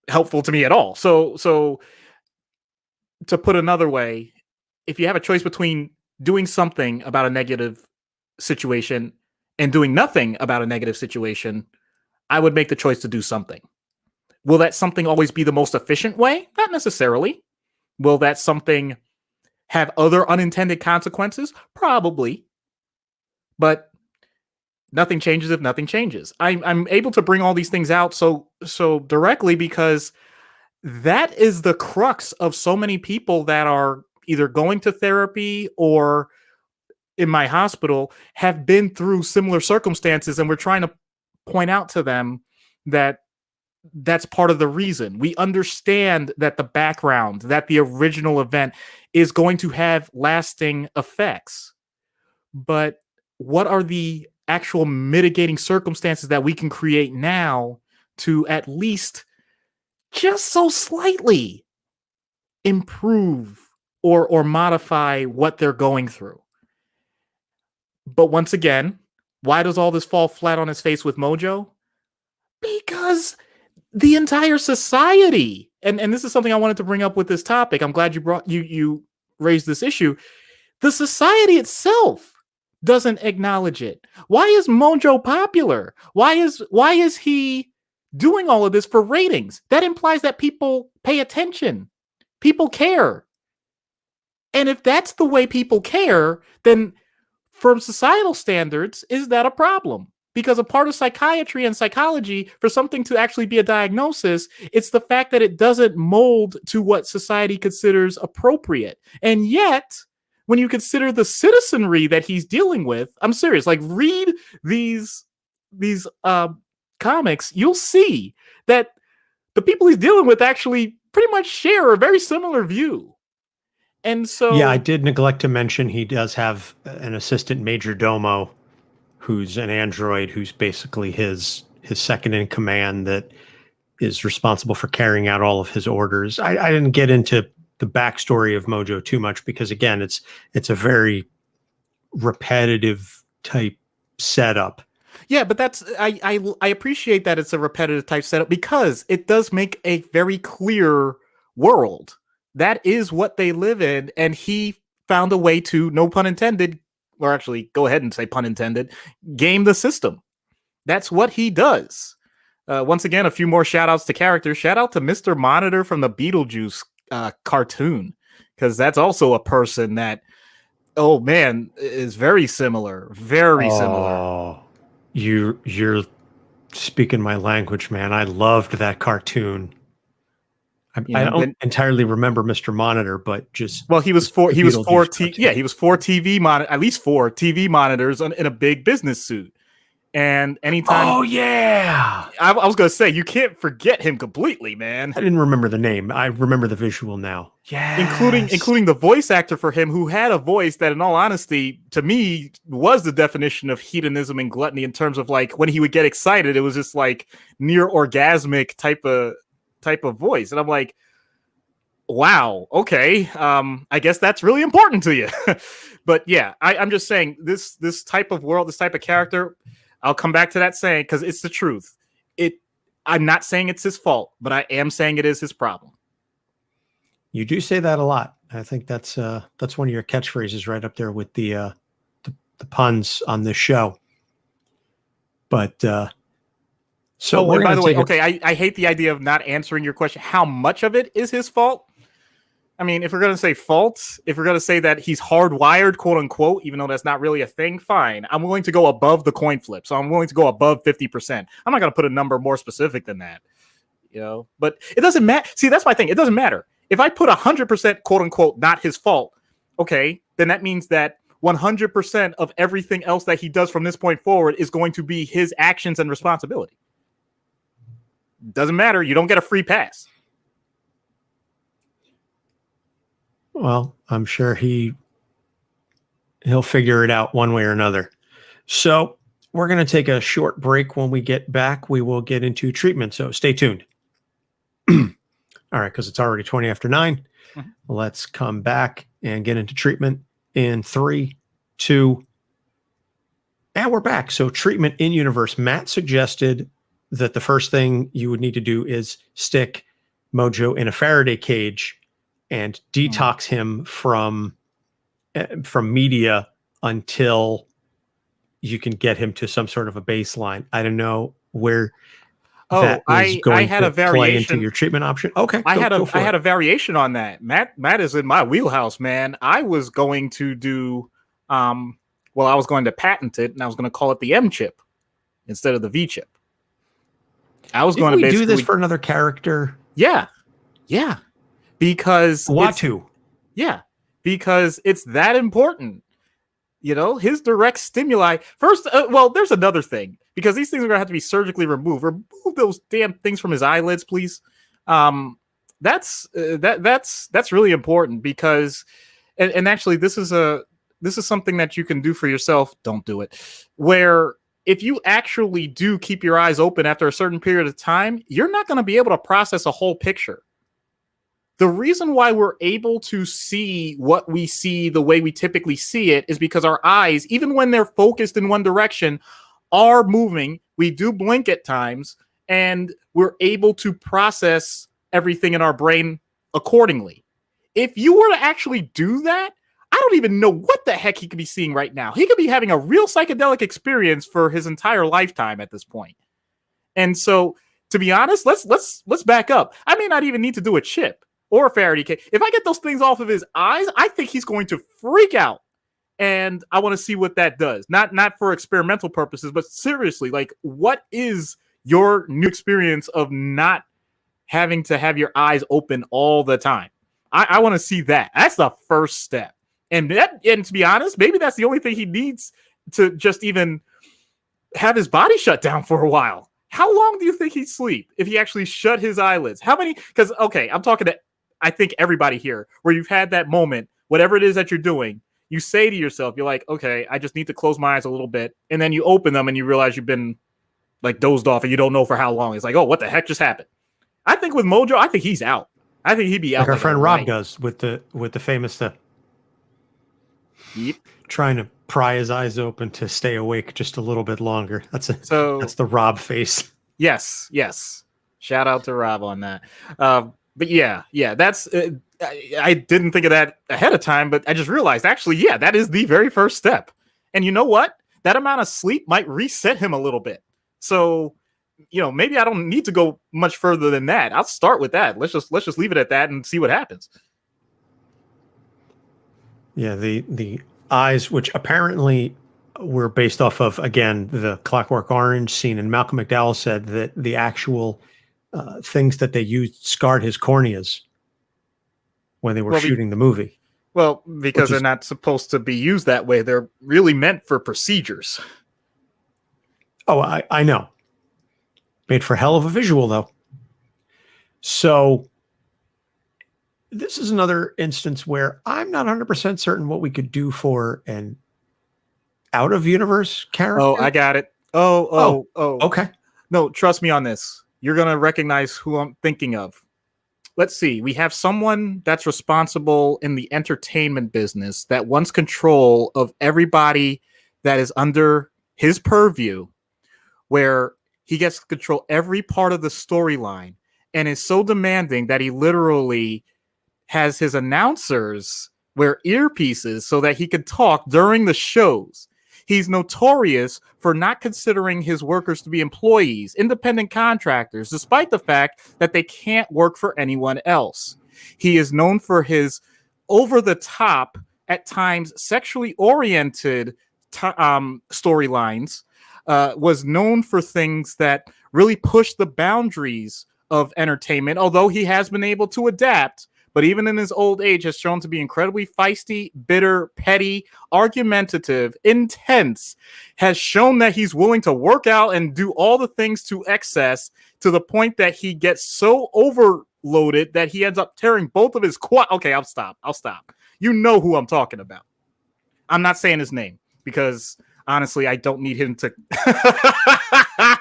helpful to me at all. So to put another way, if you have a choice between doing something about a negative situation and doing nothing about a negative situation, I would make the choice to do something. Will that something always be the most efficient way? Not necessarily. Will that something have other unintended consequences? Probably. But nothing changes if nothing changes. I'm able to bring all these things out so directly because that is the crux of so many people that are either going to therapy or in my hospital have been through similar circumstances, and we're trying to point out to them that that's part of the reason. We understand that the background, that the original event is going to have lasting effects. But what are the actual mitigating circumstances that we can create now to at least just so slightly improve or modify what they're going through? But once again, why does all this fall flat on its face with Mojo? Because the entire society, and this is something I wanted to bring up with this topic. I'm glad you raised this issue. The society itself doesn't acknowledge it. Why is Mojo popular? Why is he doing all of this for ratings? That implies that people pay attention. People care. And if that's the way people care, then from societal standards, is that a problem? Because a part of psychiatry and psychology, for something to actually be a diagnosis, it's the fact that it doesn't mold to what society considers appropriate. And yet, when you consider the citizenry that he's dealing with, I'm serious, like read these comics, you'll see that the people he's dealing with actually pretty much share a very similar view. And so, yeah, I did neglect to mention he does have an assistant major domo who's an android who's basically his second in command that is responsible for carrying out all of his orders. I didn't get into the backstory of Mojo too much because again, it's a very repetitive type setup. Yeah, but that's I appreciate that it's a repetitive type setup because it does make a very clear world. That is what they live in, and he found a way to, no pun intended, or actually go ahead and say pun intended, game the system. That's what he does. Once again, a few more shout outs to characters. Shout out to Mr. Monitor from the Beetlejuice cartoon, because that's also a person that, oh man, is very similar. Very similar. You're speaking my language, man. I loved that cartoon. I don't entirely remember Mr. Monitor, but just well, he was four Beetlejuice he was four at least four TV monitors in a big business suit. And anytime, oh yeah, I was gonna say you can't forget him completely, man. I didn't remember the name. I remember the visual now. Yeah, Including the voice actor for him, who had a voice that, in all honesty, to me, was the definition of hedonism and gluttony in terms of like when he would get excited, it was just like near orgasmic type of voice, and I'm like, wow, okay, I guess that's really important to you. But yeah, I'm just saying this type of world, this type of character. I'll come back to that saying because it's the truth. I'm not saying it's his fault, but I am saying it is his problem. You do say that a lot. I think that's one of your catchphrases, right up there with the puns on this show. But so and by the way, okay, I hate the idea of not answering your question. How much of it is his fault? I mean, if we're going to say fault, if we're going to say that he's hardwired, quote unquote, even though that's not really a thing, fine. I'm willing to go above the coin flip. So I'm willing to go above 50%. I'm not going to put a number more specific than that, but it doesn't matter. See, that's my thing. It doesn't matter. If I put 100%, quote unquote, not his fault, okay, then that means that 100% of everything else that he does from this point forward is going to be his actions and responsibility. Doesn't matter. You don't get a free pass. Well, I'm sure he'll figure it out one way or another. So we're going to take a short break. When we get back, we will get into treatment. So stay tuned. All right, because it's already 20 after 9. Mm-hmm. Let's come back and get into treatment in 3, 2, and we're back. So treatment in universe. Matt suggested that the first thing you would need to do is stick Mojo in a Faraday cage and detox him from media until you can get him to some sort of a baseline. I don't know where that is going to play into your treatment option. Okay, I had a variation on that. Matt is in my wheelhouse, man. I was going to do, I was going to patent it, and I was going to call it the M chip instead of the V chip. I was going to basically do this for another character. Yeah. Because Watu. Yeah, because it's that important. His direct stimuli. First, there's another thing, because these things are going to have to be surgically removed. Remove those damn things from his eyelids, please. That's really important because, and actually, this is something that you can do for yourself. Don't do it. Where if you actually do keep your eyes open after a certain period of time, you're not going to be able to process a whole picture. The reason why we're able to see what we see the way we typically see it is because our eyes, even when they're focused in one direction, are moving. We do blink at times, and we're able to process everything in our brain accordingly. If you were to actually do that, I don't even know what the heck he could be seeing right now. He could be having a real psychedelic experience for his entire lifetime at this point. And so, to be honest, let's back up. I may not even need to do a chip or a Faraday cage. If I get those things off of his eyes, I think he's going to freak out. And I want to see what that does. Not for experimental purposes, but seriously, like, what is your new experience of not having to have your eyes open all the time? I want to see that. That's the first step. And to be honest, maybe that's the only thing he needs to just even have his body shut down for a while. How long do you think he'd sleep if he actually shut his eyelids? How many? Because, okay, I'm talking to, I think, everybody here, where you've had that moment, whatever it is that you're doing, you say to yourself, you're like, okay, I just need to close my eyes a little bit. And then you open them and you realize you've been like dozed off and you don't know for how long. It's like, oh, what the heck just happened? I think with Mojo, I think he's out. I think he'd be out. Like our friend Rob does with the famous Yep. Trying to pry his eyes open to stay awake just a little bit longer. That's the Rob face. Yes. Shout out to Rob on that. But yeah, that's. I didn't think of that ahead of time, but I just realized actually, yeah, that is the very first step. And you know what? That amount of sleep might reset him a little bit. So, maybe I don't need to go much further than that. I'll start with that. Let's just leave it at that and see what happens. Yeah, the eyes, which apparently were based off of, again, the Clockwork Orange scene, and Malcolm McDowell said that the actual things that they used scarred his corneas when they were shooting the movie. Well, because they're is- not supposed to be used that way. They're really meant for procedures. Oh, I know. Made for hell of a visual, though. So this is another instance where I'm not 100% certain what we could do for an out-of-universe character. Oh, I got it. Oh. Okay. No, trust me on this. You're going to recognize who I'm thinking of. Let's see. We have someone that's responsible in the entertainment business that wants control of everybody that is under his purview, where he gets to control every part of the storyline and is so demanding that he literally has his announcers wear earpieces so that he could talk during the shows. He's notorious for not considering his workers to be employees, independent contractors, despite the fact that they can't work for anyone else. He is known for his over-the-top, at times sexually oriented storylines, was known for things that really push the boundaries of entertainment, although he has been able to adapt. But even in his old age, has shown to be incredibly feisty, bitter, petty, argumentative, intense, has shown that he's willing to work out and do all the things to excess to the point that he gets so overloaded that he ends up tearing both of his quad. Okay, I'll stop. You know who I'm talking about. I'm not saying his name because honestly, I don't need him to.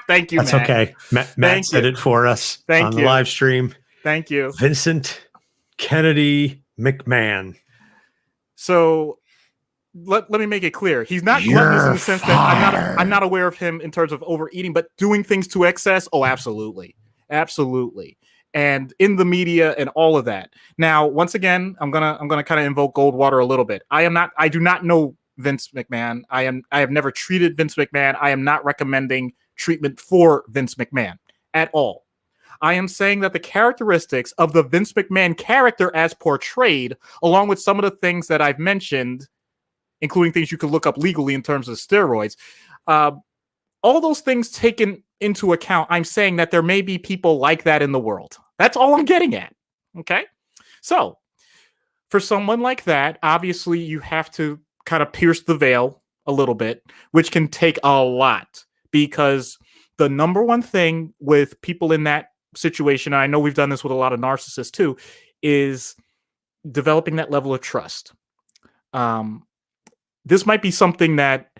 Thank you, That's Matt. okay. Matt said it for us on the live stream. Thank you. Vincent Kennedy McMahon. So let me make it clear. He's not gluttonous in the sense that I'm not aware of him in terms of overeating, but doing things to excess. Oh, absolutely. Absolutely. And in the media and all of that. Now, once again, I'm gonna kind of invoke Goldwater a little bit. I do not know Vince McMahon. I have never treated Vince McMahon. I am not recommending treatment for Vince McMahon at all. I am saying that the characteristics of the Vince McMahon character as portrayed, along with some of the things that I've mentioned, including things you could look up legally in terms of steroids, all those things taken into account, I'm saying that there may be people like that in the world. That's all I'm getting at. Okay? So, for someone like that, obviously you have to kind of pierce the veil a little bit, which can take a lot, because the number one thing with people in that situation, and I know we've done this with a lot of narcissists too, is developing that level of trust. This might be something that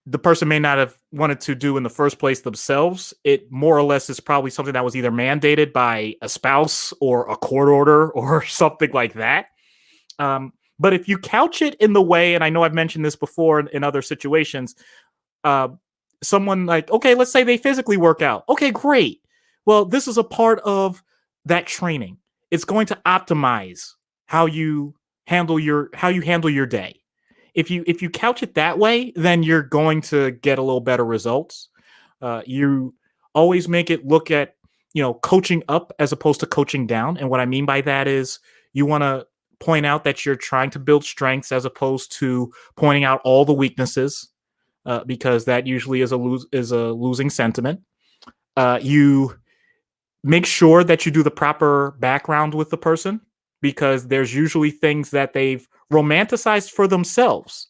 the person may not have wanted to do in the first place themselves. It more or less is probably something that was either mandated by a spouse or a court order or something like that. But if you couch it in the way, and I know I've mentioned this before in other situations, someone like, okay, let's say they physically work out. Okay, great. Well, this is a part of that training. It's going to optimize how you handle your day. If you couch it that way, then you're going to get a little better results. You always make it look at, coaching up as opposed to coaching down. And what I mean by that is you want to point out that you're trying to build strengths as opposed to pointing out all the weaknesses, because that usually is a losing sentiment. You make sure that you do the proper background with the person, because there's usually things that they've romanticized for themselves.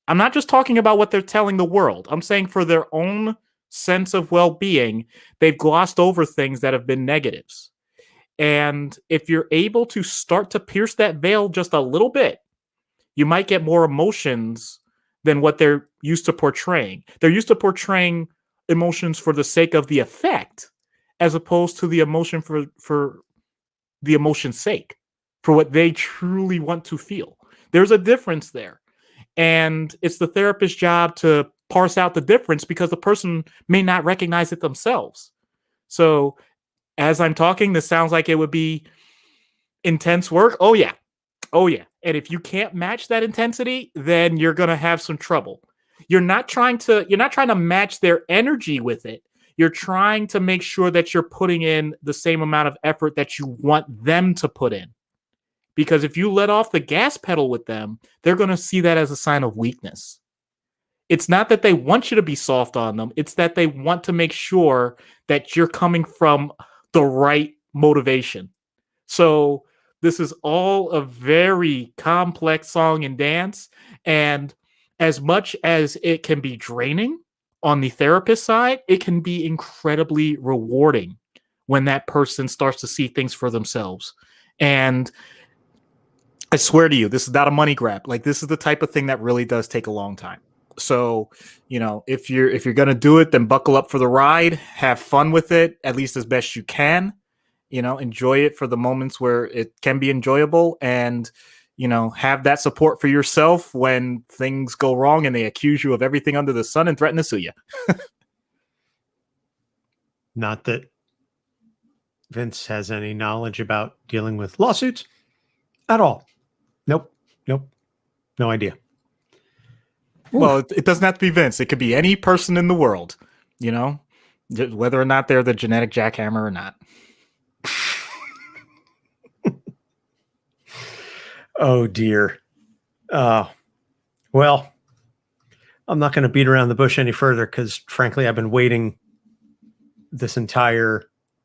I'm not just talking about what they're telling the world. I'm saying for their own sense of well-being, they've glossed over things that have been negatives. And if you're able to start to pierce that veil just a little bit, you might get more emotions than what they're used to portraying. They're used to portraying emotions for the sake of the effect, as opposed to the emotion for the emotion's sake, for what they truly want to feel. There's a difference there. And it's the therapist's job to parse out the difference, because the person may not recognize it themselves. So as I'm talking, this sounds like it would be intense work. Oh yeah. And if you can't match that intensity, then you're going to have some trouble. You're not trying to match their energy with it. You're trying to make sure that you're putting in the same amount of effort that you want them to put in. Because if you let off the gas pedal with them, they're going to see that as a sign of weakness. It's not that they want you to be soft on them. It's that they want to make sure that you're coming from the right motivation. So this is all a very complex song and dance. And as much as it can be draining on the therapist side, it can be incredibly rewarding when that person starts to see things for themselves. And I swear to you, this is not a money grab. Like, this is the type of thing that really does take a long time. So, if you're gonna do it, then buckle up for the ride, have fun with it, at least as best you can. Enjoy it for the moments where it can be enjoyable, and have that support for yourself when things go wrong and they accuse you of everything under the sun and threaten to sue you. Not that Vince has any knowledge about dealing with lawsuits at all. Nope. No idea. Well, it doesn't have to be Vince. It could be any person in the world, whether or not they're the genetic jackhammer or not. Oh, dear. Well, I'm not going to beat around the bush any further because, frankly, I've been waiting this entire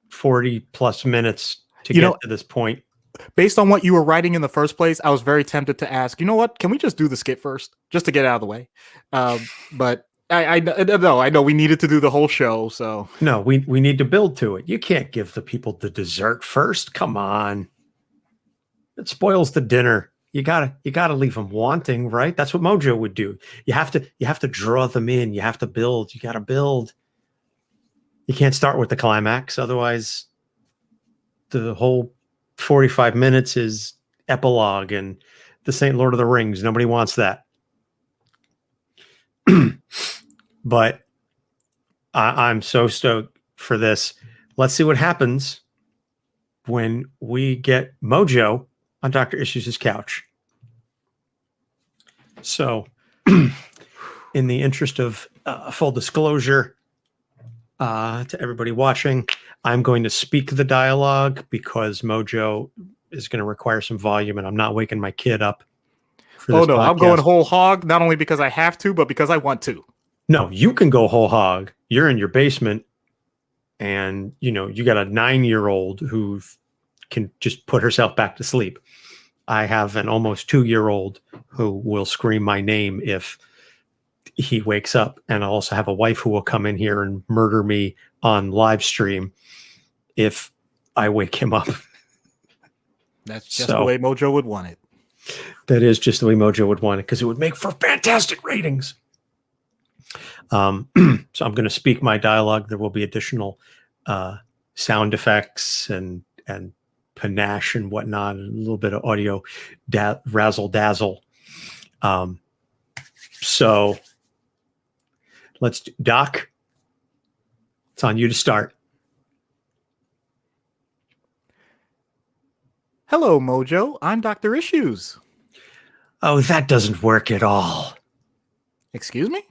40 plus minutes to get to this point. Based on what you were writing in the first place, I was very tempted to ask, you know what? Can we just do the skit first, just to get out of the way? But I know we needed to do the whole show, so no, we need to build to it. You can't give the people the dessert first. Come on, it spoils the dinner. You gotta leave them wanting, right? That's what Mojo would do. You have to draw them in. You have to build. You got to build. You can't start with the climax, otherwise, the whole 45 minutes is epilogue and this ain't Lord of the Rings. Nobody wants that. But I'm so stoked for this. Let's see what happens when we get Mojo on Dr. Issues' couch. So, in the interest of full disclosure to everybody watching, I'm going to speak the dialogue because Mojo is going to require some volume, and I'm not waking my kid up for this podcast. I'm going whole hog, not only because I have to, but because I want to. No, you can go whole hog. You're in your basement, and you got a 9-year-old who can just put herself back to sleep. I have an almost 2-year-old who will scream my name if he wakes up, and I also have a wife who will come in here and murder me on live stream if I wake him up. That's just the way Mojo would want it. That is just the way Mojo would want it, because it would make for fantastic ratings. So I'm going to speak my dialogue. There will be additional sound effects and panache and whatnot, and a little bit of audio razzle dazzle. So let's Doc. It's on you to start. Hello, Mojo. I'm Dr. Issues. Oh, that doesn't work at all. Excuse me?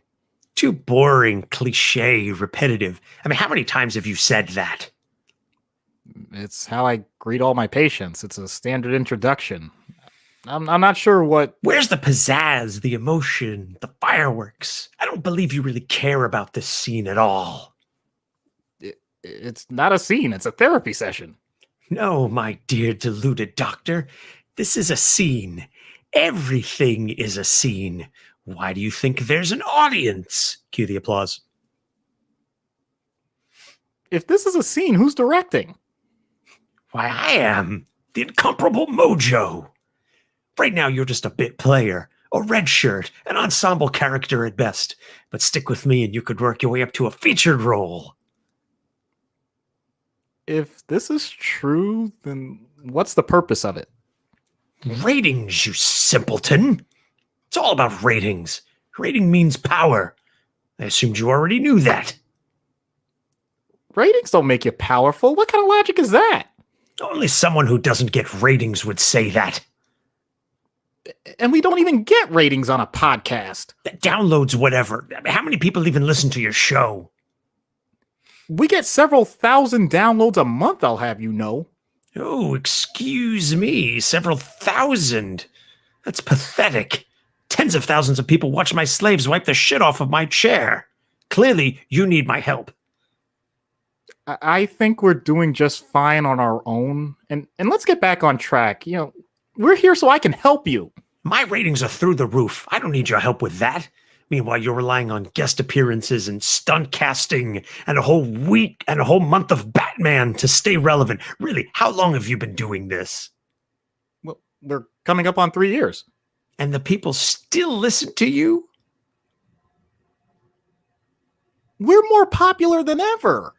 Too boring, cliche, repetitive. I mean, how many times have you said that? It's how I greet all my patients. It's a standard introduction. I'm not sure what... Where's the pizzazz, the emotion, the fireworks? I don't believe you really care about this scene at all. It's not a scene. It's a therapy session. No, my dear deluded doctor. This is a scene. Everything is a scene. Why do you think there's an audience? Cue the applause. If this is a scene, who's directing? Why, I am. The incomparable Mojo. Right now, you're just a bit player, a red shirt, an ensemble character at best. But stick with me and you could work your way up to a featured role. If this is true, then what's the purpose of it? Ratings, you simpleton. It's all about ratings. Rating means power. I assumed you already knew that. Ratings don't make you powerful. What kind of logic is that? Only someone who doesn't get ratings would say that. And we don't even get ratings on a podcast. Downloads, whatever. How many people even listen to your show? We get several thousand downloads a month, I'll have you know. Oh, excuse me. Several thousand. That's pathetic. Tens of thousands of people watch my slaves wipe the shit off of my chair. Clearly, you need my help. I think we're doing just fine on our own. And let's get back on track. We're here so I can help you. My ratings are through the roof. I don't need your help with that. Meanwhile, you're relying on guest appearances and stunt casting and a whole week and a whole month of Batman to stay relevant. Really, how long have you been doing this? Well, we're coming up on 3 years. And the people still listen to you? We're more popular than ever.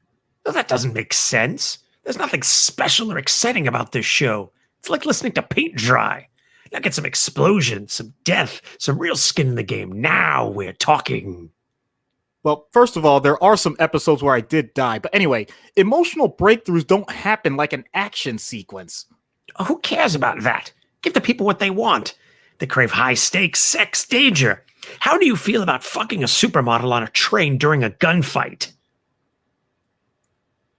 Well, that doesn't make sense. There's nothing special or exciting about this show. It's like listening to paint dry. Now get some explosions, some death, some real skin in the game. Now we're talking. Well, first of all, there are some episodes where I did die. But anyway, emotional breakthroughs don't happen like an action sequence. Who cares about that? Give the people what they want. They crave high stakes, sex, danger. How do you feel about fucking a supermodel on a train during a gunfight?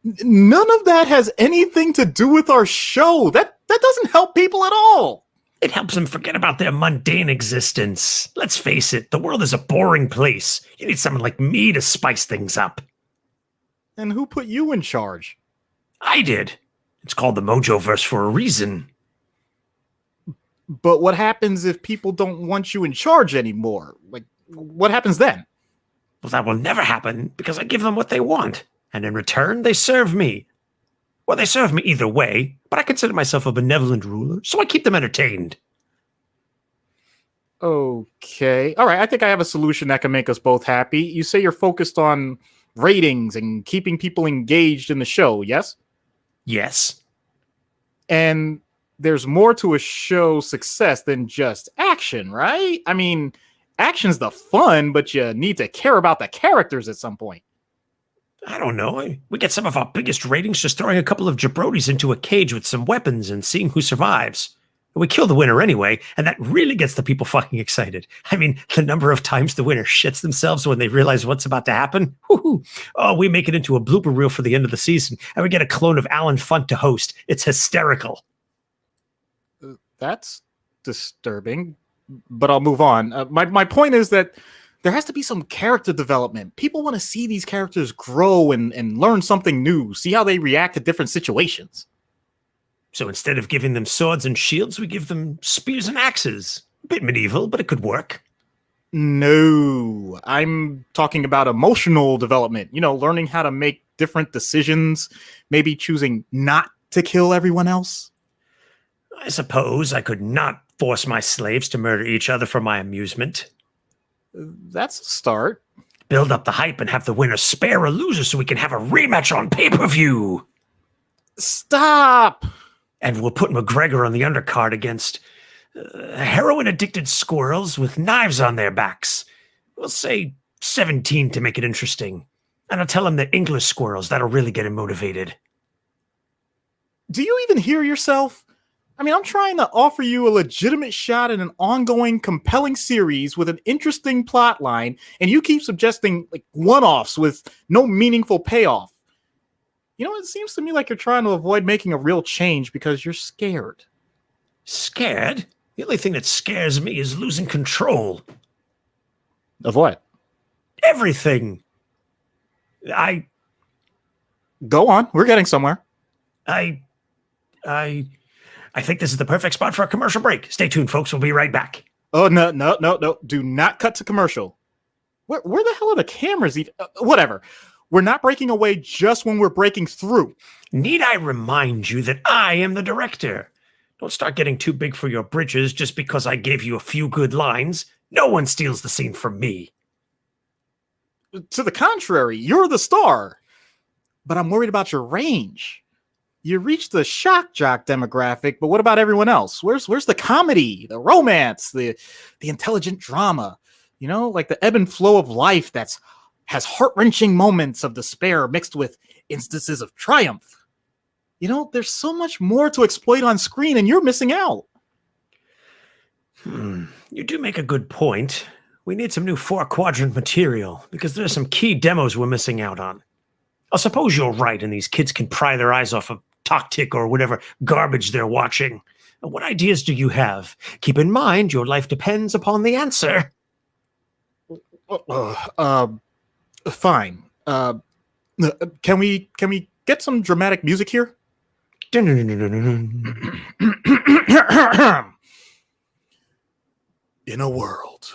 None of that has anything to do with our show. That doesn't help people at all. It helps them forget about their mundane existence. Let's face it, the world is a boring place. You need someone like me to spice things up. And who put you in charge? I did. It's called the Mojoverse for a reason. But what happens if people don't want you in charge anymore? Like, what happens then? Well, that will never happen because I give them what they want. And in return, they serve me. Well, they serve me either way, but I consider myself a benevolent ruler, so I keep them entertained. Okay. All right, I think I have a solution that can make us both happy. You say you're focused on ratings and keeping people engaged in the show, yes? Yes. And there's more to a show's success than just action, right? I mean, action's the fun, but you need to care about the characters at some point. I don't know. We get some of our biggest ratings just throwing a couple of jabronis into a cage with some weapons and seeing who survives. We kill the winner anyway, and that really gets the people fucking excited. I mean, the number of times the winner shits themselves when they realize what's about to happen. Woo-hoo. Oh, we make it into a blooper reel for the end of the season, and we get a clone of Alan Funt to host. It's hysterical. That's disturbing, but I'll move on. My point is that there has to be some character development. People want to see these characters grow and learn something new, see how they react to different situations. So instead of giving them swords and shields, we give them spears and axes. A bit medieval, but it could work. No, I'm talking about emotional development. Learning how to make different decisions, maybe choosing not to kill everyone else. I suppose I could not force my slaves to murder each other for my amusement. That's a start. Build up the hype and have the winner spare a loser so we can have a rematch on pay-per-view. Stop! And we'll put McGregor on the undercard against heroin-addicted squirrels with knives on their backs. We'll say 17 to make it interesting. And I'll tell him they're English squirrels. That'll really get him motivated. Do you even hear yourself? I mean, I'm trying to offer you a legitimate shot at an ongoing, compelling series with an interesting plot line, and you keep suggesting like one-offs with no meaningful payoff. It seems to me like you're trying to avoid making a real change because you're scared. Scared? The only thing that scares me is losing control. Of what? Everything. Go on. We're getting somewhere. I think this is the perfect spot for a commercial break. Stay tuned, folks. We'll be right back. Oh, no. Do not cut to commercial. Where the hell are the cameras even? Whatever. We're not breaking away just when we're breaking through. Need I remind you that I am the director? Don't start getting too big for your britches just because I gave you a few good lines. No one steals the scene from me. To the contrary, you're the star. But I'm worried about your range. You reached the shock jock demographic, but what about everyone else? Where's the comedy, the romance, the intelligent drama? Like the ebb and flow of life has heart-wrenching moments of despair mixed with instances of triumph. There's so much more to exploit on screen, and you're missing out. You do make a good point. We need some new 4-quadrant material, because there's some key demos we're missing out on. I suppose you're right, and these kids can pry their eyes off of Toktik or whatever garbage they're watching. What ideas do you have? Keep in mind, your life depends upon the answer. Fine. Can we get some dramatic music here? In a world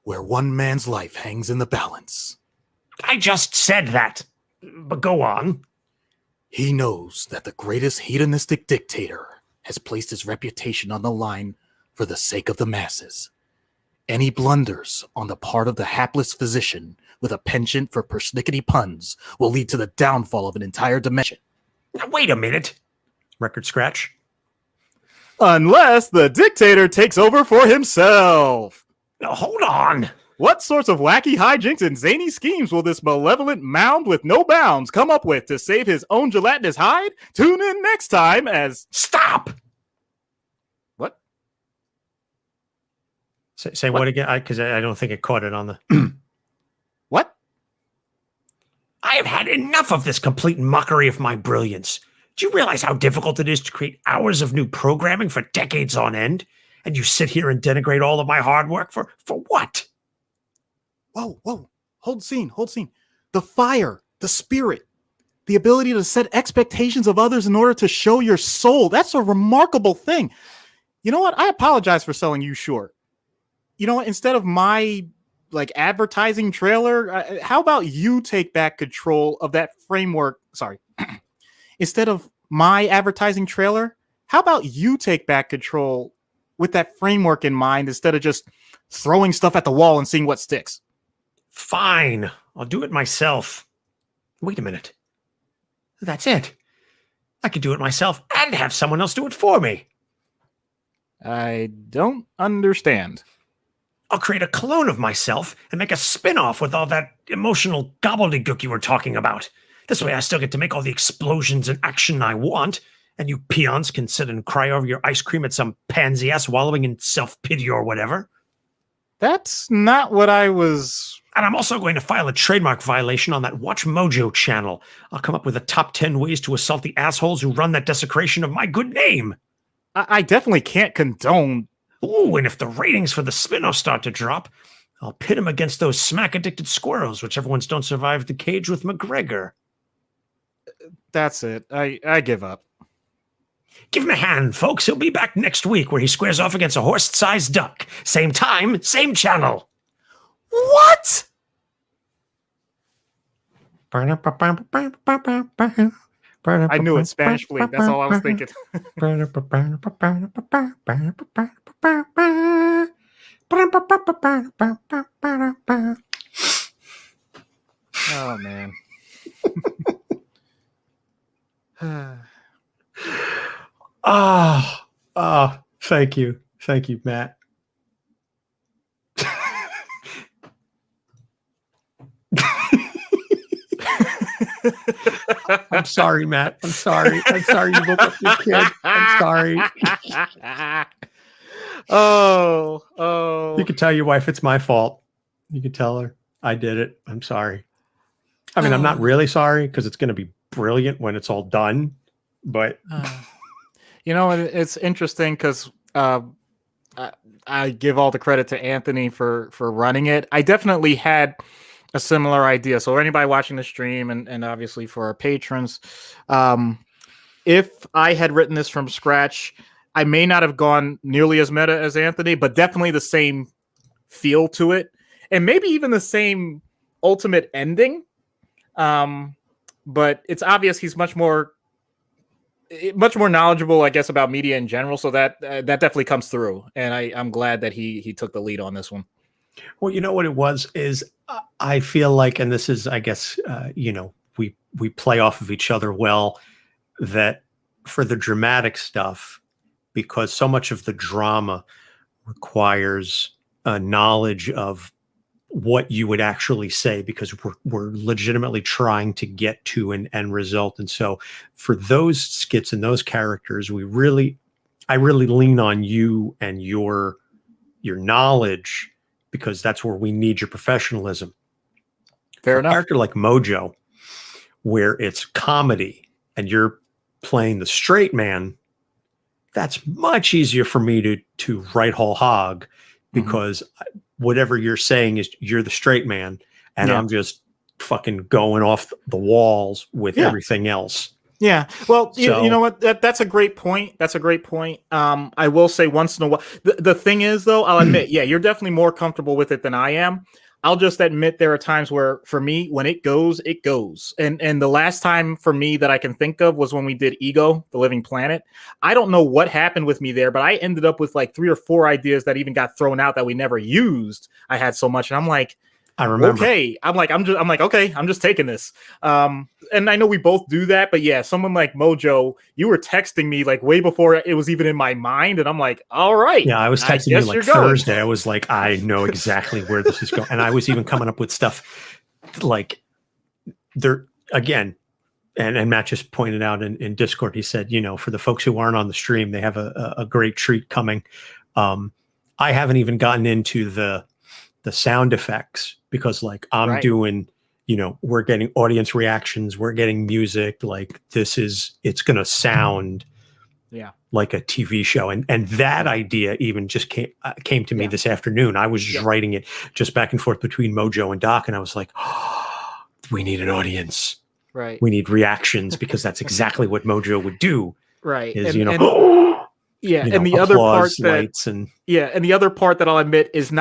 where one man's life hangs in the balance, I just said that. But go on. he knows that the greatest hedonistic dictator has placed his reputation on the line for the sake of the masses. Any blunders on the part of the hapless physician with a penchant for persnickety puns will lead to the downfall of an entire dimension. Now, wait a minute. Record scratch. Unless the dictator takes over for himself. Now, hold on. What sorts of wacky hijinks and zany schemes will this malevolent mound with no bounds come up with to save his own gelatinous hide? Tune in next time as... Stop! What? Say what again? Because I don't think it caught it on the... What? I have had enough of this complete mockery of my brilliance. Do you realize how difficult it is to create hours of new programming for decades on end? And you sit here and denigrate all of my hard work for what? Whoa. Hold scene. The fire, the spirit, the ability to set expectations of others in order to show your soul. That's a remarkable thing. You know what? I apologize for selling you short. You know what? Instead of my advertising trailer, how about you take back control of that framework? Sorry. Instead of my advertising trailer, how about you take back control with that framework in mind instead of just throwing stuff at the wall and seeing what sticks? Fine. I'll do it myself. Wait a minute. That's it. I could do it myself and have someone else do it for me. I don't understand. I'll create a clone of myself and make a spin-off with all that emotional gobbledygook you were talking about. This way I still get to make all the explosions and action I want, and you peons can sit and cry over your ice cream at some pansy ass wallowing in self-pity or whatever. That's not what I was... And I'm also going to file a trademark violation on that Watch Mojo channel. I'll come up with the top 10 ways to assault the assholes who run that desecration of my good name. I definitely can't condone... Ooh, and if the ratings for the spin-off start to drop, I'll pit him against those smack-addicted squirrels, whichever ones don't survive the cage with McGregor. That's it. I give up. Give him a hand, folks. He'll be back next week where he squares off against a horse-sized duck. Same time, same channel. What? I knew it, Spanish Fleet. That's all I was thinking. Oh, man. Thank you. Thank you, Matt. I'm sorry, Matt. I'm sorry. I'm sorry you woke up your kid. I'm sorry. Oh. You can tell your wife it's my fault. You can tell her I did it. I'm sorry. I mean, I'm not really sorry because it's going to be brilliant when it's all done. But you know, it's interesting because I give all the credit to Anthony for running it. I definitely had a similar idea. So anybody watching the stream and obviously for our patrons, if I had written this from scratch, I may not have gone nearly as meta as Anthony, but definitely the same feel to it. And maybe even the same ultimate ending. But it's obvious he's much more knowledgeable, I guess, about media in general. So that definitely comes through. And I'm glad that he took the lead on this one. Well, you know what it was is I feel like, and this is, I guess, we play off of each other well, that for the dramatic stuff, because so much of the drama requires a knowledge of what you would actually say, because we're legitimately trying to get to an end result. And so for those skits and those characters, I really lean on you and your knowledge, because that's where we need your professionalism. Fair enough. A character like Mojo, where it's comedy and you're playing the straight man, that's much easier for me to write whole hog, because whatever you're saying is you're the straight man and I'm just fucking going off the walls with Yeah. everything else. Yeah. Well, you So- know what? That's a great point. That's a great point. I will say once in a while. The thing is, though, I'll admit, yeah, you're definitely more comfortable with it than I am. I'll just admit there are times where, for me, when it goes, it goes. And the last time for me that I can think of was when we did Ego, the Living Planet. I don't know what happened with me there, but I ended up with like 3 or 4 ideas that even got thrown out that we never used. I had so much, and I'm like, I remember. okay, I'm like, okay, I'm just taking this. And I know we both do that, but yeah, someone like Mojo, you were texting me like way before it was even in my mind, and I'm like, all right. Yeah, I was texting you guess like you're going. Thursday. I was like, I know exactly where this is going. And I was even coming up with stuff like there again. And Matt just pointed out in Discord, he said, you know, for the folks who aren't on the stream, they have a great treat coming. I haven't even gotten into the sound effects because like I'm Right. doing, you know, we're getting audience reactions, we're getting music, like it's going to sound like a TV show. And that idea even just came to me this afternoon. I was just writing it just back and forth between Mojo and Doc. And I was like, oh, we need an audience. Right. We need reactions because that's exactly what Mojo would do. Right. Is, and, you know, yeah. you And know, the other part applause, lights and and the other part that I'll admit is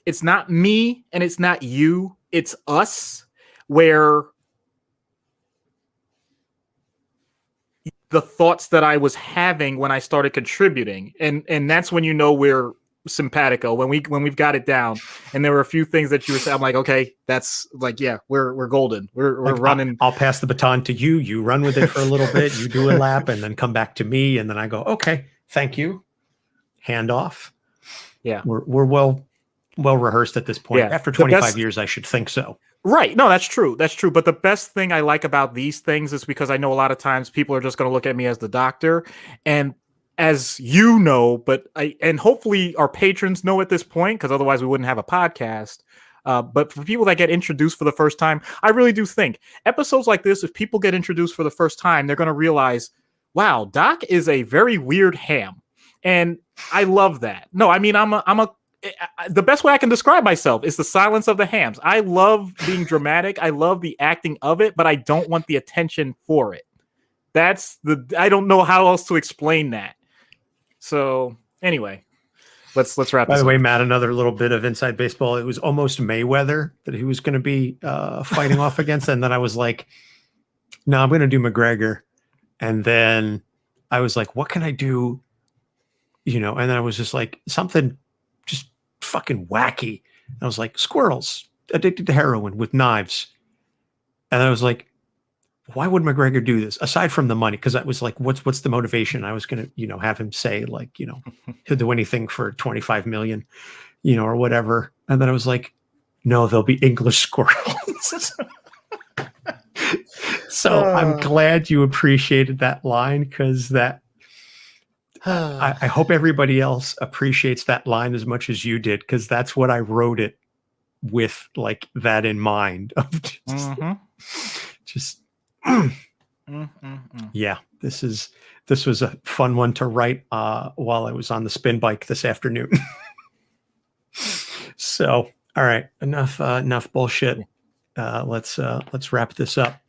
it's not me and it's not you, it's us, where the thoughts that I was having when I started contributing, and that's when you know we're simpatico, when we've got it down. And there were a few things that you were saying, I'm like, okay, that's like, yeah, we're golden. We're like, running. I'll pass the baton to you. You run with it for a little bit. You do a lap and then come back to me. And then I go, okay, thank you. Hand off. Yeah. We're well rehearsed at this point. Yeah. After 25 years, I should think so. Right. No, that's true. That's true. But the best thing I like about these things is because I know a lot of times people are just going to look at me as the doctor. And as you know, and hopefully our patrons know at this point, because otherwise we wouldn't have a podcast. But for people that get introduced for the first time, I really do think episodes like this, if people get introduced for the first time, they're going to realize, wow, Doc is a very weird ham. And I love that. No, I mean, the best way I can describe myself is the silence of the hams. I love being dramatic. I love the acting of it, but I don't want the attention for it. I don't know how else to explain that. So anyway, let's wrap this By the up. way, Matt, another little bit of inside baseball. It was almost Mayweather that he was going to be fighting off against. And then I was like, no, I'm going to do McGregor. And then I was like, what can I do? You know, and then I was just like, something just fucking wacky. And I was like, squirrels addicted to heroin with knives. And I was like, why would McGregor do this aside from the money? Because I was like, what's the motivation? I was going to, you know, have him say like, you know, he'll do anything for 25 million, you know, or whatever. And then I was like, no, they'll be English squirrels. So I'm glad you appreciated that line, because that I hope everybody else appreciates that line as much as you did, because that's what I wrote it with, like that in mind of just yeah, this was a fun one to write while I was on the spin bike this afternoon. So, all right, enough bullshit. Let's wrap this up.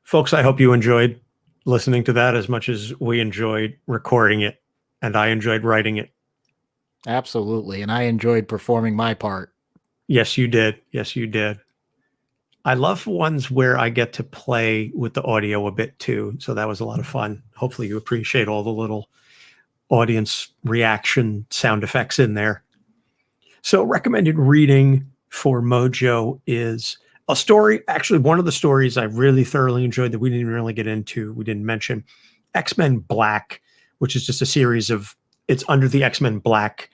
Folks, I hope you enjoyed listening to that as much as we enjoyed recording it, and I enjoyed writing it. Absolutely. And I enjoyed performing my part. Yes, you did. Yes, you did. I love ones where I get to play with the audio a bit too. So that was a lot of fun. Hopefully you appreciate all the little audience reaction sound effects in there. So recommended reading for Mojo is a story. Actually, one of the stories I really thoroughly enjoyed that we didn't really get into, we didn't mention, X-Men Black, which is just a series of, it's under the X-Men Black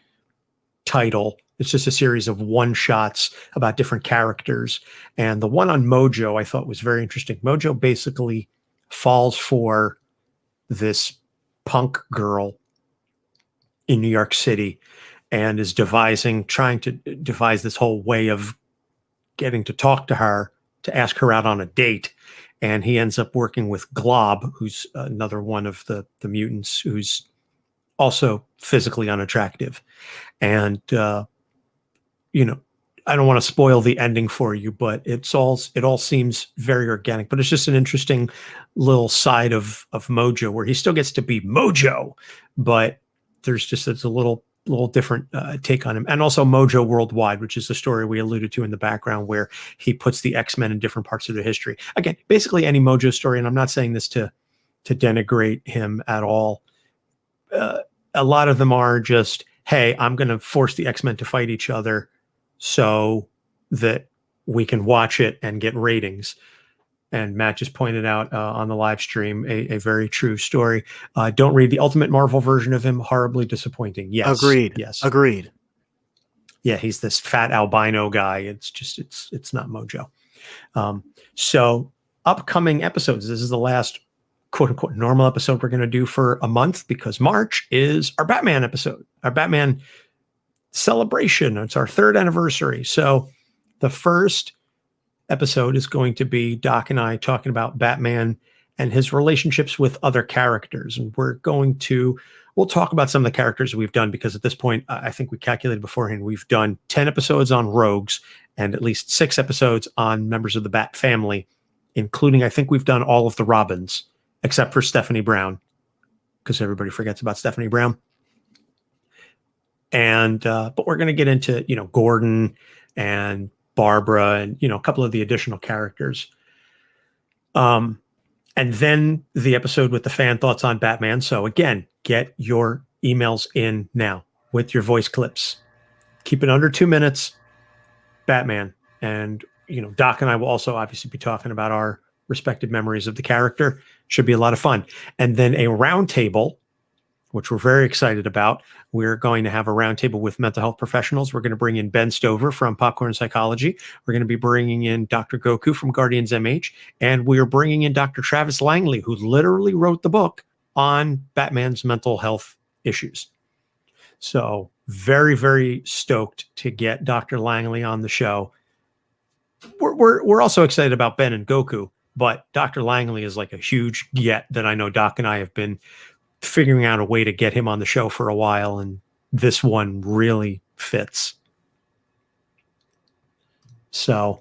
title. It's just a series of one-shots about different characters. And the one on Mojo I thought was very interesting. Mojo basically falls for this punk girl in New York City and is trying to devise this whole way of getting to talk to her, to ask her out on a date. And he ends up working with Glob, who's another one of the mutants, who's also physically unattractive. And you know, I don't want to spoil the ending for you, but it all seems very organic. But it's just an interesting little side of Mojo where he still gets to be Mojo, but it's a little different take on him. And also Mojo Worldwide, which is the story we alluded to in the background where he puts the X-Men in different parts of their history. Again, basically any Mojo story, and I'm not saying this to denigrate him at all. A lot of them are just, hey, I'm going to force the X-Men to fight each other so that we can watch it and get ratings. And Matt just pointed out on the live stream a very true story. Don't read the Ultimate Marvel version of him. Horribly disappointing. Yes. Agreed. Yes. Agreed. Yeah, he's this fat albino guy. It's just it's not Mojo. So upcoming episodes. This is the last quote unquote normal episode we're going to do for a month because March is our Batman episode, our Batman celebration. It's our 3rd anniversary. So the first episode is going to be Doc and I talking about Batman and his relationships with other characters. And we'll talk about some of the characters we've done because at this point, I think we calculated beforehand, we've done 10 episodes on Rogues and at least 6 episodes on members of the Bat family, including, I think we've done all of the Robins except for Stephanie Brown because everybody forgets about Stephanie Brown. And, but we're going to get into, Gordon and Barbara and, a couple of the additional characters. And then the episode with the fan thoughts on Batman. So again, get your emails in now with your voice clips. Keep it under 2 minutes. Batman. And, Doc and I will also obviously be talking about our respective memories of the character. Should be a lot of fun. And then a roundtable, which we're very excited about. We're going to have a roundtable with mental health professionals. We're going to bring in Ben Stover from Popcorn Psychology. We're going to be bringing in Dr. Goku from Guardians MH. And we are bringing in Dr. Travis Langley, who literally wrote the book on Batman's mental health issues. So very, very stoked to get Dr. Langley on the show. We're also excited about Ben and Goku, but Dr. Langley is like a huge get that I know Doc and I have been figuring out a way to get him on the show for a while, and this one really fits. So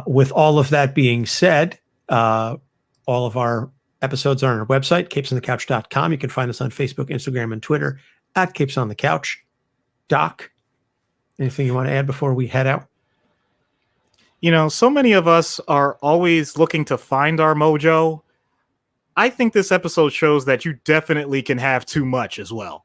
with all of that being said, all of our episodes are on our website, capesonthecouch.com. You can find us on Facebook, Instagram, and Twitter at Capes on the Couch. Doc, anything you want to add before we head out? So many of us are always looking to find our mojo. I think this episode shows that you definitely can have too much as well.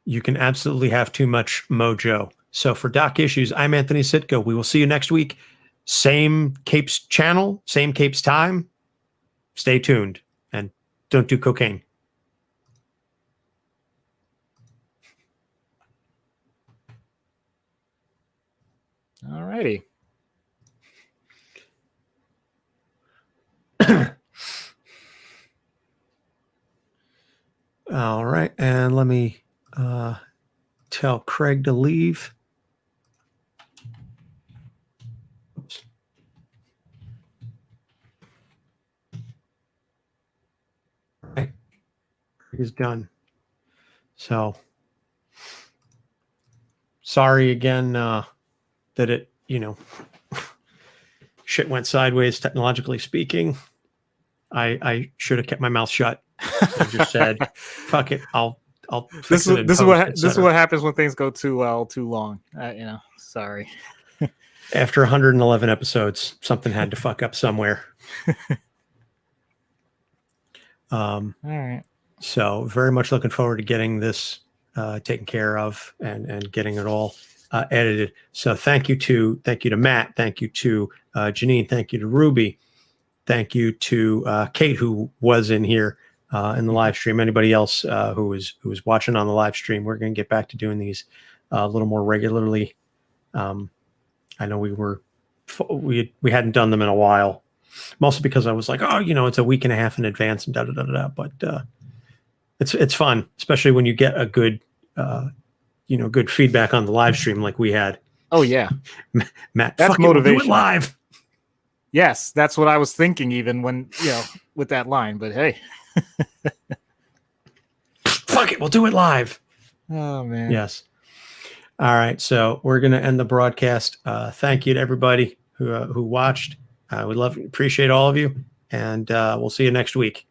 You can absolutely have too much mojo. So for Doc Issues, I'm Anthony Sitko. We will see you next week. Same Capes channel, same Capes time. Stay tuned and don't do cocaine. All righty. All right. And let me tell Craig to leave. Oops. All right. He's done. So sorry again that it, shit went sideways technologically speaking. I should have kept my mouth shut. I just said, "Fuck it, I'll." This is what happens when things go too long. Sorry. After 111 episodes, something had to fuck up somewhere. All right. So very much looking forward to getting this taken care of and getting it all edited. So thank you to Matt, thank you to Janine, thank you to Ruby, thank you to Kate, who was in here in the live stream. Anybody else who was watching on the live stream, we're going to get back to doing these a little more regularly. I know we hadn't done them in a while, mostly because I was like, it's a week and a half in advance and da. But it's fun, especially when you get a good good feedback on the live stream like we had. Oh yeah, Matt, that's motivation. We'll do it live. Yes, that's what I was thinking, even when with that line. But hey, fuck it, we'll do it live. Oh man, yes. All right, so we're going to end the broadcast. Thank you to everybody who watched. We appreciate all of you, and we'll see you next week.